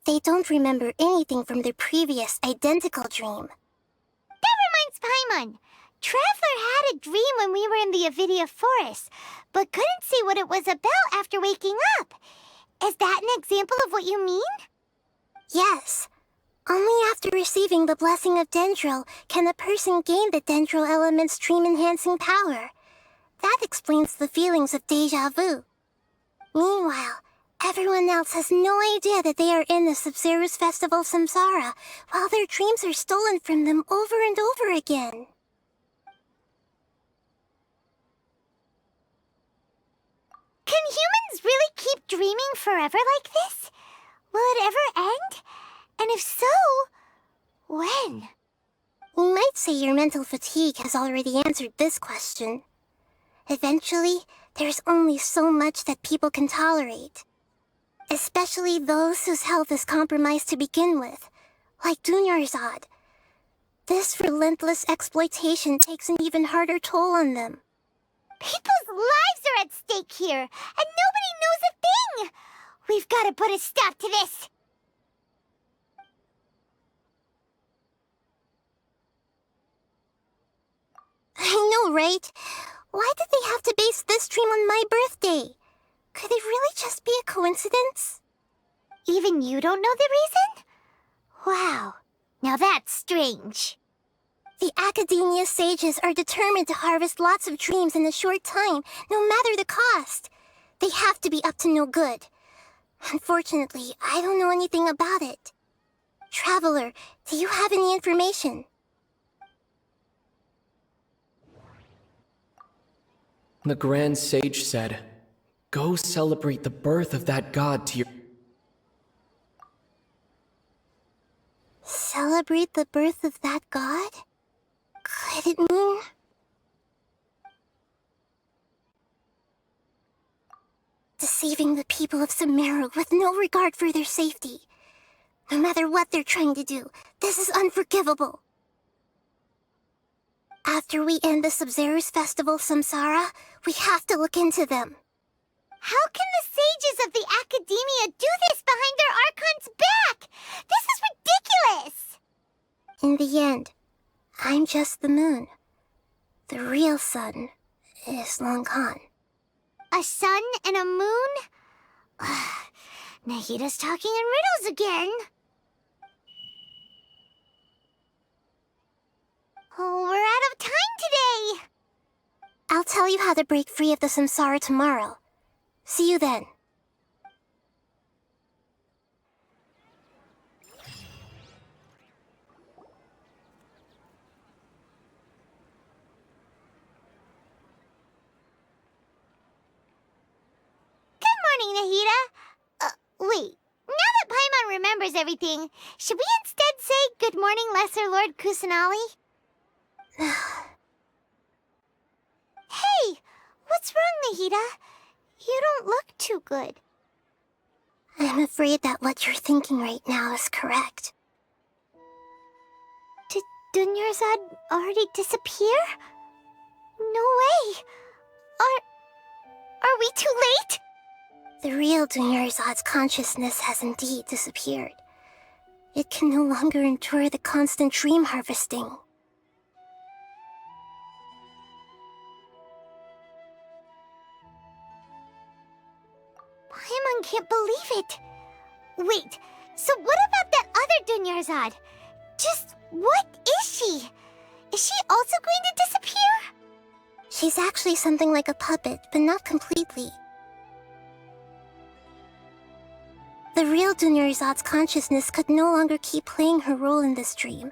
they don't remember anything from their previous identical dream. That reminds Paimon. Traveler had a dream when we were in the Avidia forest, but couldn't see what it was about after waking up. Is that an example of what you mean? Yes. Only after receiving the blessing of Dendro can a person gain the Dendro element's dream-enhancing power. That explains the feelings of deja vu. Meanwhile, everyone else has no idea that they are in the Sumeru's festival samsara, while their dreams are stolen from them over and over again. Can humans really keep dreaming forever like this? Will it ever end? And if so, when? You might say your mental fatigue has already answered this question. Eventually, there's only so much that people can tolerate. Especially those whose health is compromised to begin with, like Dunyarzad. This relentless exploitation takes an even harder toll on them. People's lives are at stake here, and nobody knows a thing! We've got to put a stop to this! I know, right? Why did they have to base this dream on my birthday? Could it really just be a coincidence? Even you don't know the reason? Wow, now that's strange. The Academia sages are determined to harvest lots of dreams in a short time, no matter the cost. They have to be up to no good. Unfortunately, I don't know anything about it. Traveler, do you have any information? The Grand Sage said, "Go celebrate the birth of that god to your..." Celebrate the birth of that god? Could it mean... deceiving the people of Sumeru with no regard for their safety? No matter what they're trying to do, this is unforgivable. After we end the Sumeru's festival samsara, we have to look into them. How can the sages of the Academia do this behind their Archon's back? This is ridiculous! In the end, I'm just the moon. The real sun is long gone. A sun and a moon? Nahida's talking in riddles again. Oh, we're out of time today! I'll tell you how to break free of the samsara tomorrow. See you then. Good morning, Nahida. Wait. Now that Paimon remembers everything, should we instead say good morning, Lesser Lord Kusanali? Hey! What's wrong, Nahida? You don't look too good. I'm afraid that what you're thinking right now is correct. Did Dunyarzad already disappear? No way! Are we too late? The real Dunyarzad's consciousness has indeed disappeared. It can no longer endure the constant dream harvesting. Paimon can't believe it. Wait, so what about that other Dunyarzad? Just what is she? Is she also going to disappear? She's actually something like a puppet, but not completely. The real Dunyarzad's consciousness could no longer keep playing her role in this dream.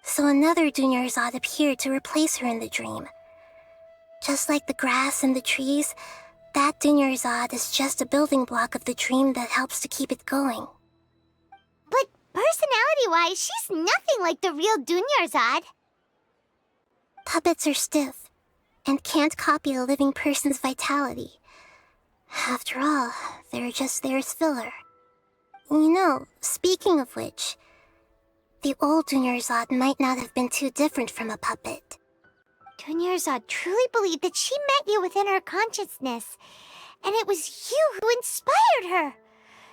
So another Dunyarzad appeared to replace her in the dream. Just like the grass and the trees, That Dunyarzad is just a building block of the dream that helps to keep it going. But personality-wise, she's nothing like the real Dunyarzad. Puppets are stiff and can't copy a living person's vitality. After all, they're just there as filler. You know, speaking of which, the old Dunyarzad might not have been too different from a puppet. Dunyarzad truly believed that she met you within her consciousness, and it was you who inspired her.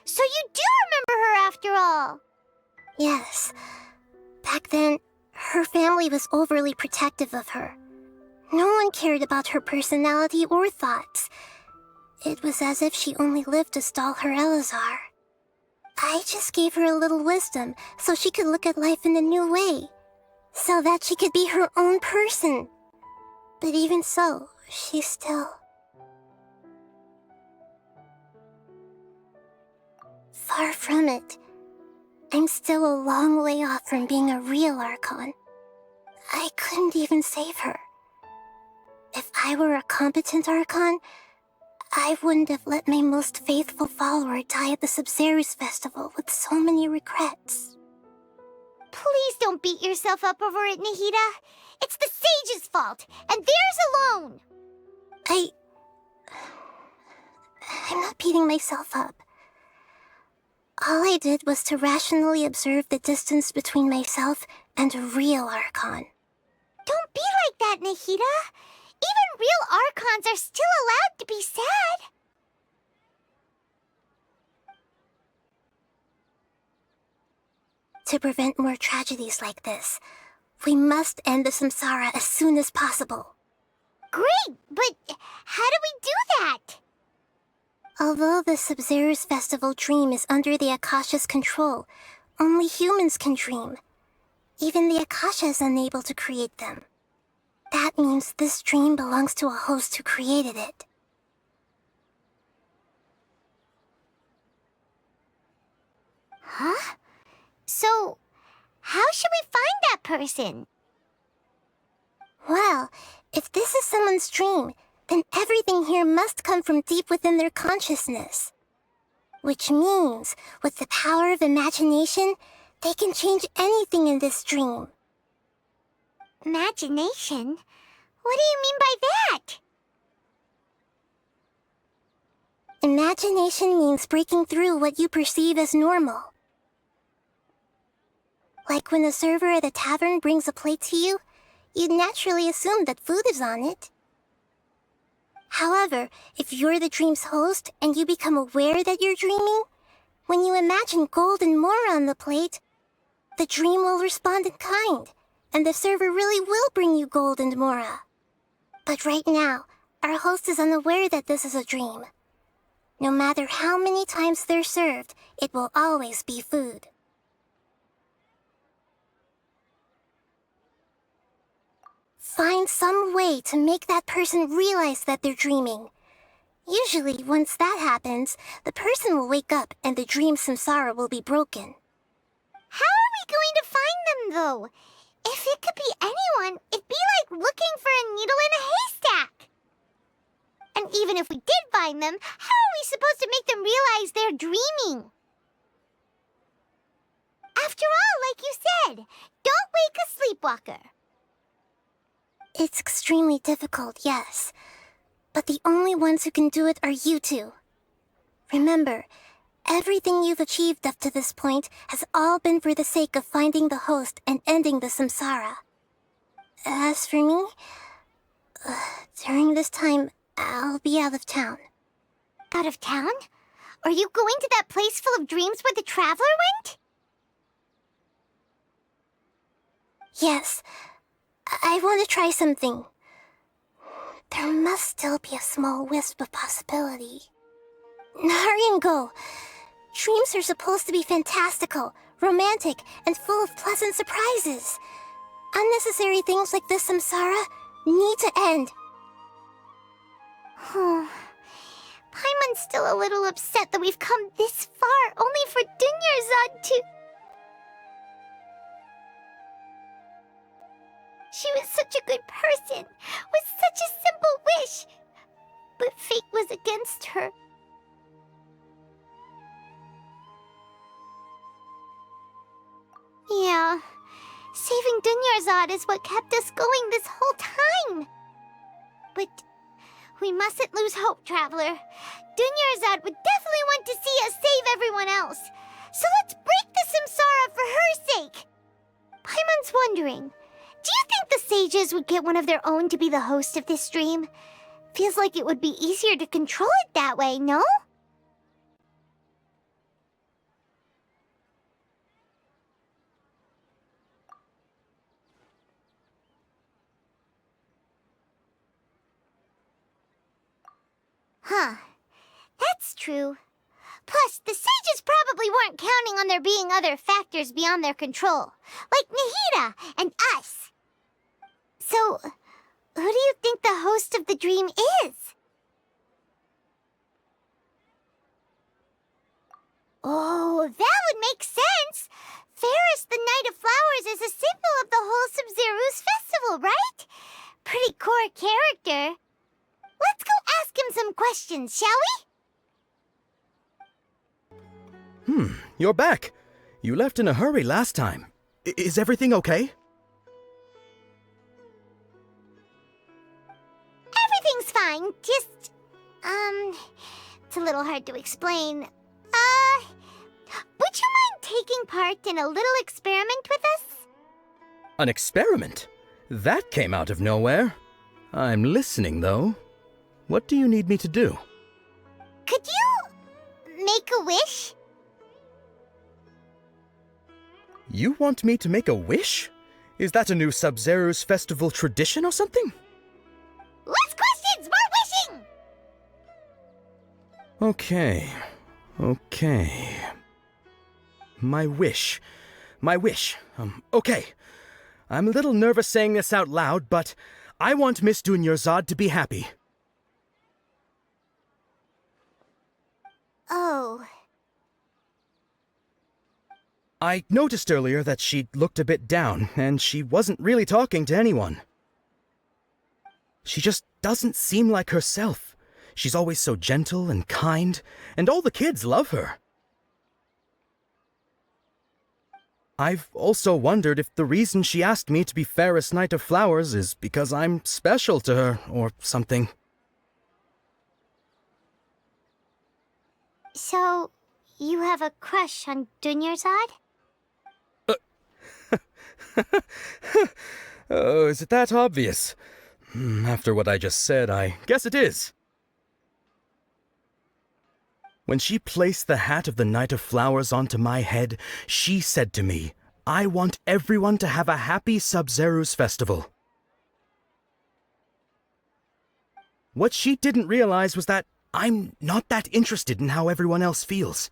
So you do remember her after all. Yes. Back then, her family was overly protective of her. No one cared about her personality or thoughts. It was as if she only lived to stall her Elazar. I just gave her a little wisdom so she could look at life in a new way, so that she could be her own person. But even so, she's still... far from it. I'm still a long way off from being a real Archon. I couldn't even save her. If I were a competent Archon, I wouldn't have let my most faithful follower die at the Sumeru's festival with so many regrets. Please don't beat yourself up over it, Nahida. It's the sage's fault, and theirs alone. I'm not beating myself up. All I did was to rationally observe the distance between myself and a real Archon. Don't be like that, Nahida. Even real Archons are still allowed to be sad. To prevent more tragedies like this, we must end the samsara as soon as possible. Great, but how do we do that? Although the Sumeru's festival dream is under the Akasha's control, only humans can dream. Even the Akasha is unable to create them. That means this dream belongs to a host who created it. Huh? So, how should we find that person? Well, if this is someone's dream, then everything here must come from deep within their consciousness. Which means, with the power of imagination, they can change anything in this dream. Imagination? What do you mean by that? Imagination means breaking through what you perceive as normal. Like when a server at a tavern brings a plate to you, you'd naturally assume that food is on it. However, if you're the dream's host and you become aware that you're dreaming, when you imagine gold and more on the plate, the dream will respond in kind, and the server really will bring you gold and mora. But right now, our host is unaware that this is a dream. No matter how many times they're served, it will always be food. Find some way to make that person realize that they're dreaming. Usually, once that happens, the person will wake up and the dream samsara will be broken. How are we going to find them, though? If it could be anyone, it'd be like looking for a needle in a haystack. And even if we did find them, how are we supposed to make them realize they're dreaming? After all, like you said, don't wake a sleepwalker. It's extremely difficult, yes. But the only ones who can do it are you two. Remember, everything you've achieved up to this point has all been for the sake of finding the host and ending the samsara. As for me, during this time, I'll be out of town. Out of town? Are you going to that place full of dreams where the traveler went? Yes. I want to try something. There must still be a small wisp of possibility. Hurry and go. Dreams are supposed to be fantastical, romantic, and full of pleasant surprises. Unnecessary things like this samsara need to end. Paimon's still a little upset that we've come this far only for Dunyarzad to... She was such a good person, with such a simple wish. but fate was against her. Yeah, saving Dunyarzad is what kept us going this whole time. But we mustn't lose hope, Traveler. Dunyarzad would definitely want to see us save everyone else. So let's break the Samsara for her sake. Paimon's wondering, do you think the sages would get one of their own to be the host of this stream? Feels like it would be easier to control it that way, no? Huh. That's true. Plus, the sages probably weren't counting on there being other factors beyond their control, like Nahida and us. So, who do you think the host of the dream is? Oh, that would make sense. Fairest the Night of Flowers is a symbol of the whole Sumeru's festival, right? Pretty core character. Let's go ask him some questions, shall we? You're back. You left in a hurry last time. Is everything okay? Everything's fine. Just, it's a little hard to explain. Would you mind taking part in a little experiment with us? An experiment? That came out of nowhere. I'm listening, though. What do you need me to do? Could you make a wish? You want me to make a wish? Is that a new Sub-Zero's festival tradition or something? Less questions, more wishing! Okay. My wish. Okay. I'm a little nervous saying this out loud, but I want Miss Dunyarzad to be happy. Oh. I noticed earlier that she looked a bit down, and she wasn't really talking to anyone. She just doesn't seem like herself. She's always so gentle and kind, and all the kids love her. I've also wondered if the reason she asked me to be Fairest Night of Flowers is because I'm special to her, or something. So, you have a crush on Dunyarzad? Oh, is it that obvious? After what I just said, I guess it is. When she placed the hat of the Night of Flowers onto my head, she said to me, I want everyone to have a happy Sub-Zero's festival. What she didn't realize was that I'm not that interested in how everyone else feels.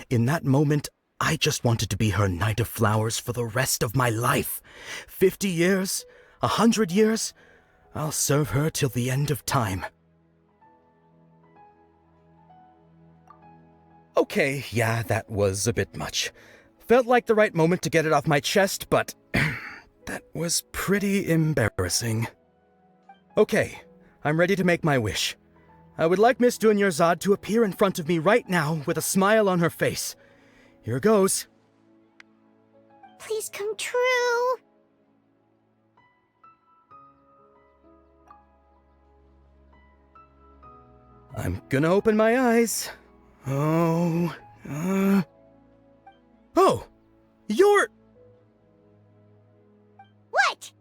In that moment, I just wanted to be her Night of Flowers for the rest of my life. 50 years, 100 years, I'll serve her till the end of time. Okay, yeah, that was a bit much. Felt like the right moment to get it off my chest, but that was pretty embarrassing. Okay, I'm ready to make my wish. I would like Miss Dunyarzad to appear in front of me right now with a smile on her face. Here goes. Please come true. I'm gonna open my eyes. Oh, you're... What?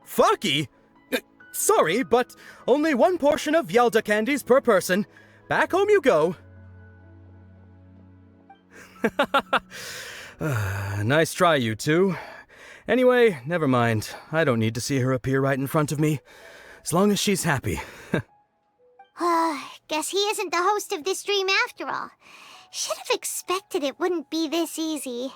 Fucky? Sorry, but only one portion of Yalda candies per person. Back home you go. Nice try, you two. Anyway, never mind. I don't need to see her appear right in front of me. As long as she's happy. Guess he isn't the host of this stream after all. Should have expected it wouldn't be this easy.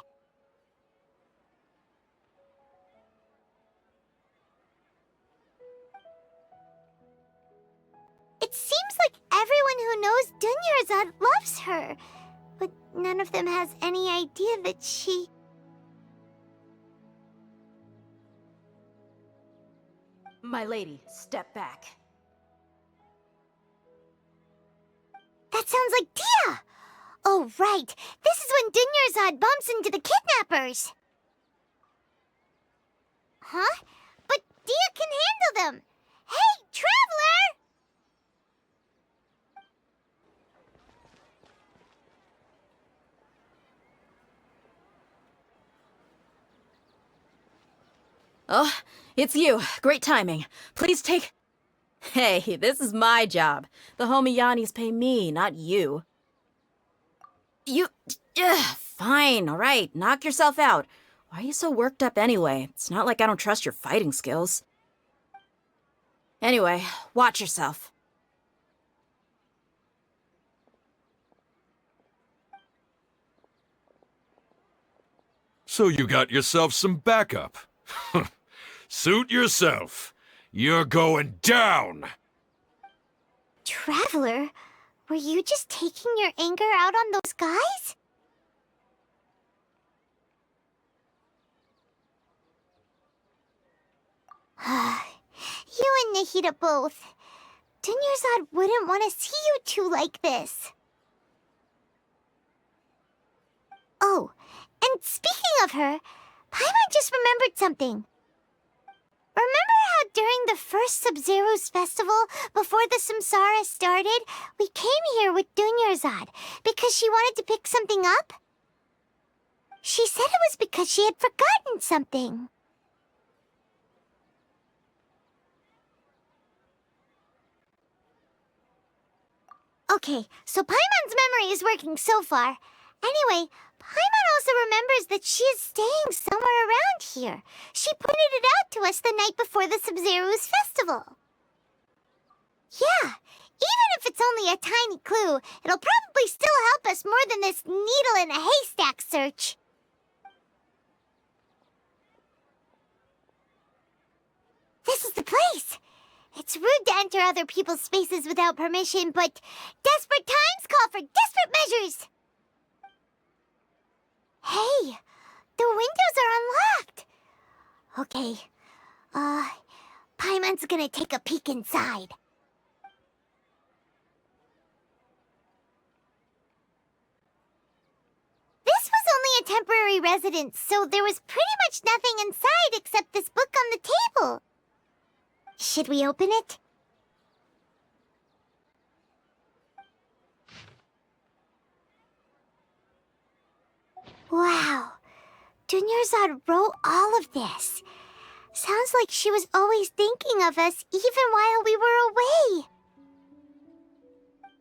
It seems like everyone who knows Dunyarzad loves her, but none of them has any idea that she... My lady, step back. That sounds like Dia! Oh, right. This is when Dunyarzad bumps into the kidnappers. Huh? But Dia can handle them. Hey, Traveler! Oh, it's you. Great timing. Please take... Hey, this is my job. The homie Yannis pay me, not you. Fine, alright. Knock yourself out. Why are you so worked up anyway? It's not like I don't trust your fighting skills. Anyway, watch yourself. So you got yourself some backup. Suit yourself. You're going down! Traveler, were you just taking your anger out on those guys? You and Nahida both. Dunyarzad wouldn't want to see you two like this. Oh, and speaking of her, Paimon just remembered something. Remember how during the first Sub-Zero's festival, before the Samsara started, we came here with Dunyarzad because she wanted to pick something up? She said it was because she had forgotten something. Okay, so Paimon's memory is working so far. Anyway, Paimon also remembers that she is staying somewhere around here. She pointed it out to us the night before the Sub-Zero's festival. Yeah, even if it's only a tiny clue, it'll probably still help us more than this needle in a haystack search. This is the place! It's rude to enter other people's spaces without permission, but desperate times call for desperate measures! Hey, the windows are unlocked! Okay, Paimon's gonna take a peek inside. This was only a temporary residence, so there was pretty much nothing inside except this book on the table. Should we open it? Wow, Dunyarzad wrote all of this. Sounds like she was always thinking of us even while we were away.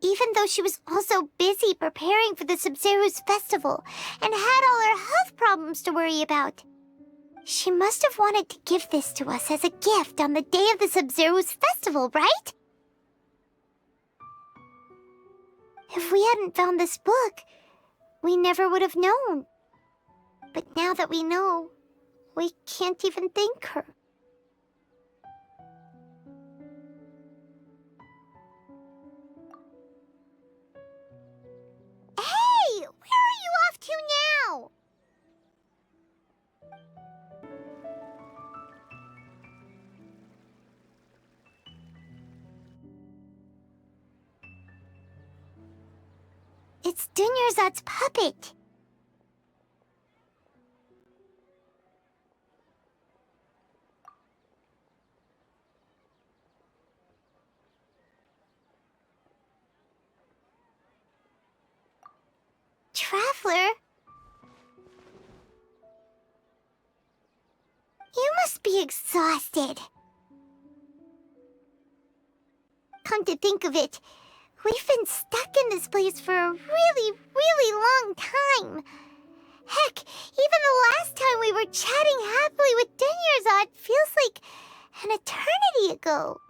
Even though she was also busy preparing for the Sub-Zero's festival and had all her health problems to worry about. She must have wanted to give this to us as a gift on the day of the Sub-Zero's festival, right? If we hadn't found this book, we never would have known. But now that we know, we can't even thank her. Hey! Where are you off to now? It's Dunyarzad's puppet. Traveler? You must be exhausted. Come to think of it, we've been stuck in this place for a really, really long time. Heck, even the last time we were chatting happily with Dunyarzad feels like an eternity ago.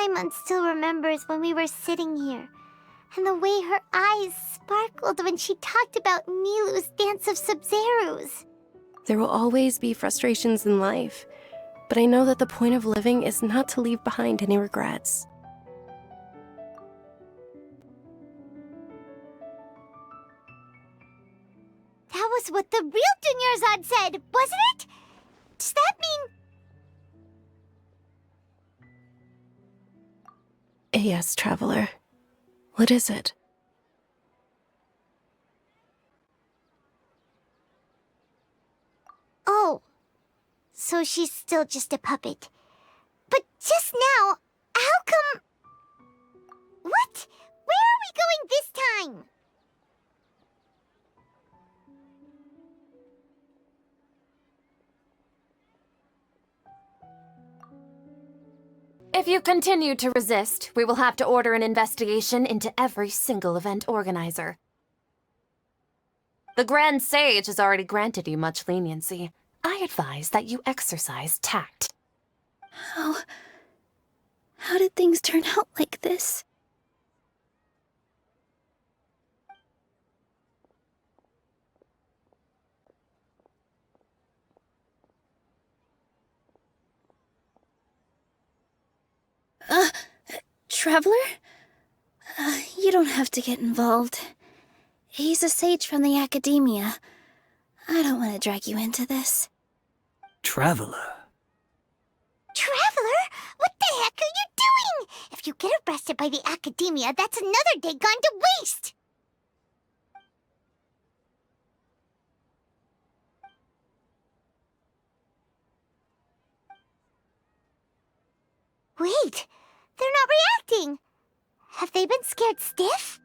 Paimon still remembers when we were sitting here, and the way her eyes sparkled when she talked about Nilu's dance of Sub-Zerus. There will always be frustrations in life, but I know that the point of living is not to leave behind any regrets. That was what the real Dunyarzad said, wasn't it? Does that mean... Yes, Traveler. What is it? Oh, so she's still just a puppet. But just now, how come... What? Where are we going this time? If you continue to resist, we will have to order an investigation into every single event organizer. The Grand Sage has already granted you much leniency. I advise that you exercise tact. How did things turn out like this? Traveler? You don't have to get involved. He's a sage from the Academia. I don't want to drag you into this. Traveler? Traveler? What the heck are you doing? If you get arrested by the Academia, that's another day gone to waste! Wait, they're not reacting. Have they been scared stiff?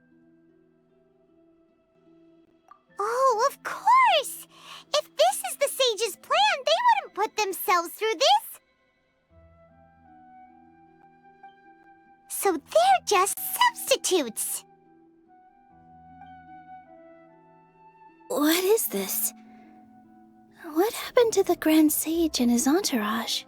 Oh, of course! If this is the sage's plan, they wouldn't put themselves through this. So they're just substitutes. What is this? What happened to the Grand Sage and his entourage?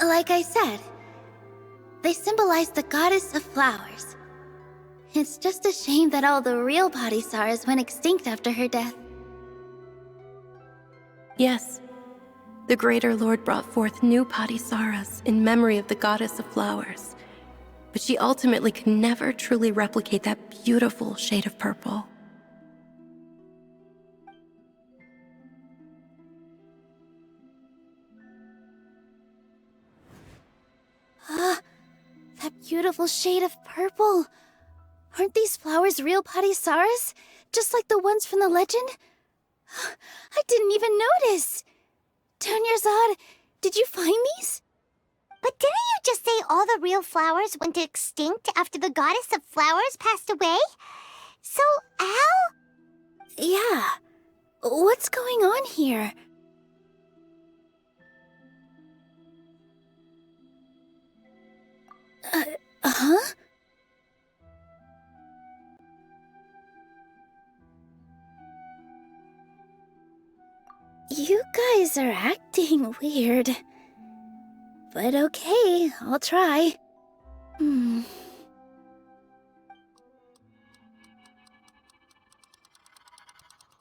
Like I said, they symbolize the goddess of flowers. It's just a shame that all the real Padisaras went extinct after her death. Yes. The Greater Lord brought forth new Padisaras in memory of the goddess of flowers. But she ultimately could never truly replicate that beautiful shade of purple. That beautiful shade of purple. Aren't these flowers real Padisaras? Just like the ones from the legend? I didn't even notice. Dunyarzad, did you find these? But didn't you just say all the real flowers went extinct after the goddess of flowers passed away? So, how? Yeah. What's going on here? Huh? You guys are acting weird. But okay, I'll try.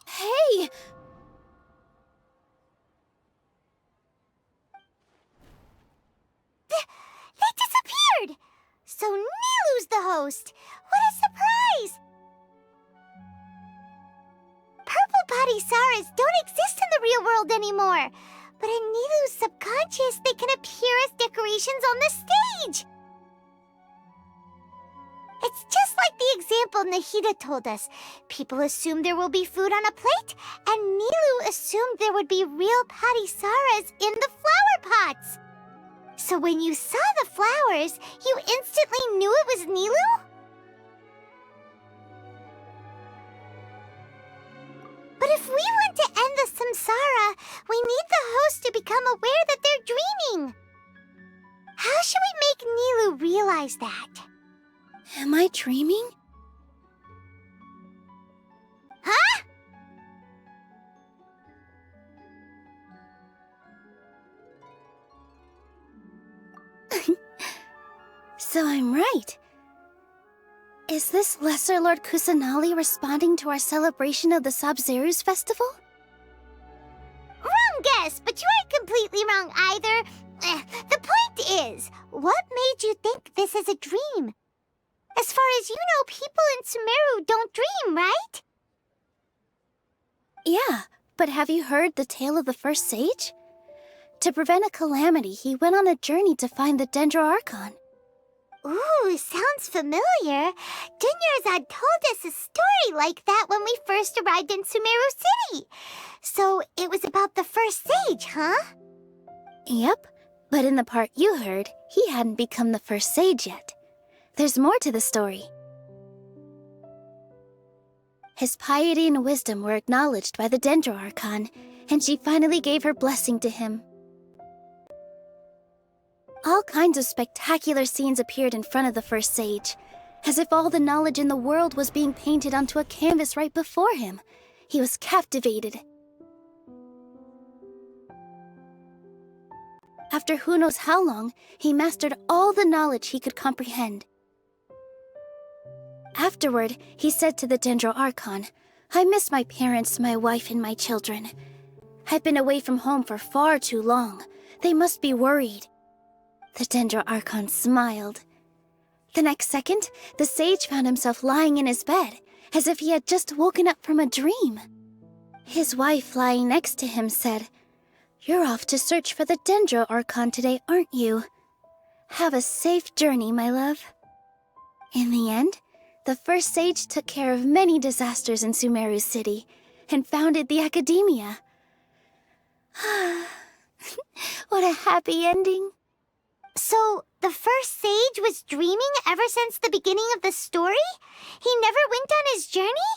Hey! They disappeared! So Nilu's the host! What a surprise! Purple Padisaras don't exist in the real world anymore, but in Nilu's subconscious they can appear as decorations on the stage! It's just like the example Nahida told us. People assume there will be food on a plate, and Nilu assumed there would be real Padisaras in the flower pots. So when you saw the flowers, you instantly knew it was Nilu? But if we want to end the samsara, we need the host to become aware that they're dreaming. How should we make Nilu realize that? Am I dreaming? So I'm right. Is this Lesser Lord Kusanali responding to our celebration of the Sabzeruz festival? Wrong guess, but you aren't completely wrong either. The point is, what made you think this is a dream? As far as you know, people in Sumeru don't dream, right? Yeah, but have you heard the tale of the first sage? To prevent a calamity, he went on a journey to find the Dendro Archon. Ooh, sounds familiar. Dunyarzad told us a story like that when we first arrived in Sumeru City. So it was about the first sage, huh? Yep, but in the part you heard, he hadn't become the first sage yet. There's more to the story. His piety and wisdom were acknowledged by the Dendro Archon, and she finally gave her blessing to him. All kinds of spectacular scenes appeared in front of the first sage, as if all the knowledge in the world was being painted onto a canvas right before him. He was captivated. After who knows how long, he mastered all the knowledge he could comprehend. Afterward, he said to the Dendro Archon, "I miss my parents, my wife, and my children. I've been away from home for far too long. They must be worried." The Dendro Archon smiled. The next second, the sage found himself lying in his bed, as if he had just woken up from a dream. His wife, lying next to him, said, "You're off to search for the Dendro Archon today, aren't you? Have a safe journey, my love." In the end, the first sage took care of many disasters in Sumeru City and founded the Academia. What a happy ending. So, the first sage was dreaming ever since the beginning of the story? He never went on his journey?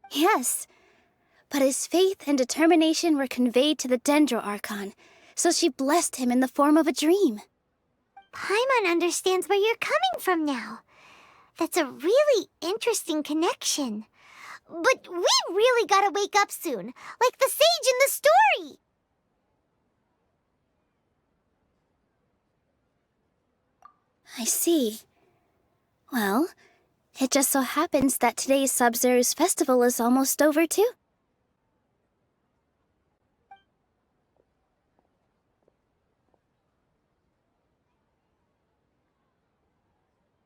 Yes, but his faith and determination were conveyed to the Dendro Archon, so she blessed him in the form of a dream. Paimon understands where you're coming from now. That's a really interesting connection. But we really gotta wake up soon, like the sage in the story! I see. Well, it just so happens that today's Sabzeruz festival is almost over too.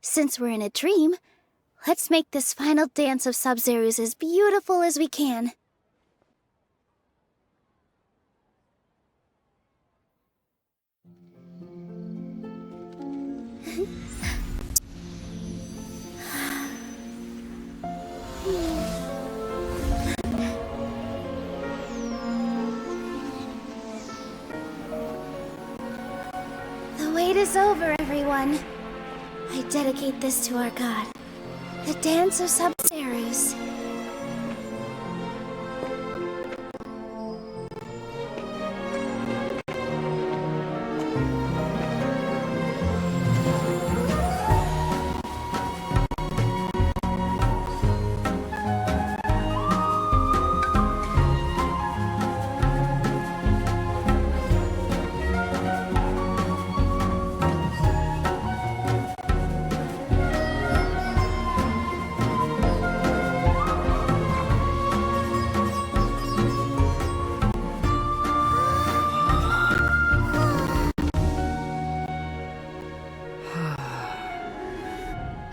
Since we're in a dream, let's make this final dance of Sabzeruz as beautiful as we can. The wait is over, everyone. I dedicate this to our god, the dance of Sabzeruz.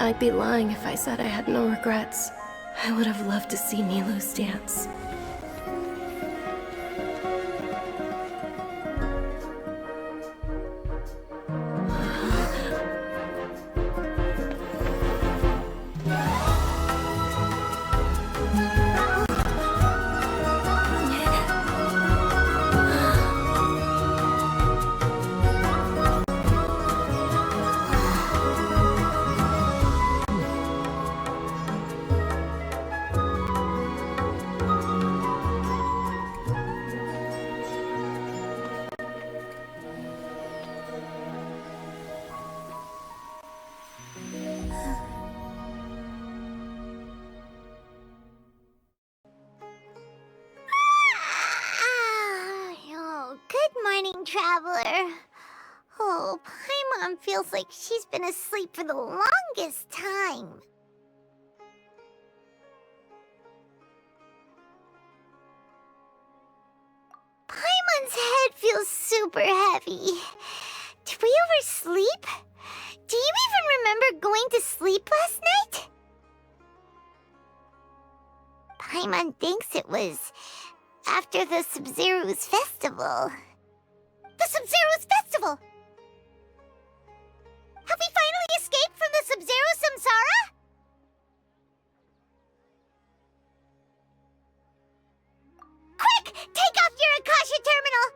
I'd be lying if I said I had no regrets. I would have loved to see Nilou's dance. Oh, good morning, traveler. Oh, Paimon feels like she's been asleep for the longest time. Paimon's head feels super heavy. Did we oversleep? Do you even remember going to sleep last night? Paimon thinks it was after the Sumeru's festival. The Sumeru's festival! Have we finally escaped from the Sumeru Samsara? Quick! Take off your Akasha terminal!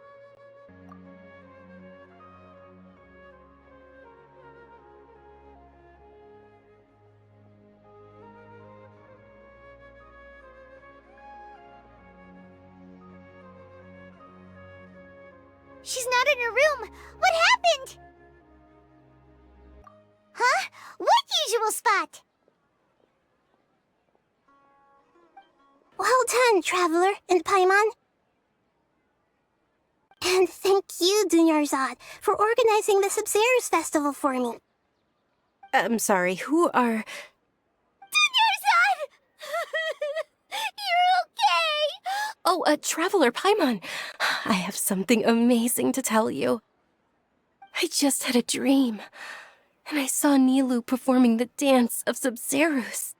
She's not in her room. What happened? Huh? What usual spot? Well done, Traveler and Paimon. And thank you, Dunyarzad, for organizing the Sub-Zero's festival for me. I'm sorry, who are... Dunyarzad! You're okay! Oh, Traveler Paimon. I have something amazing to tell you. I just had a dream, and I saw Nilou performing the dance of Sub-Zero's.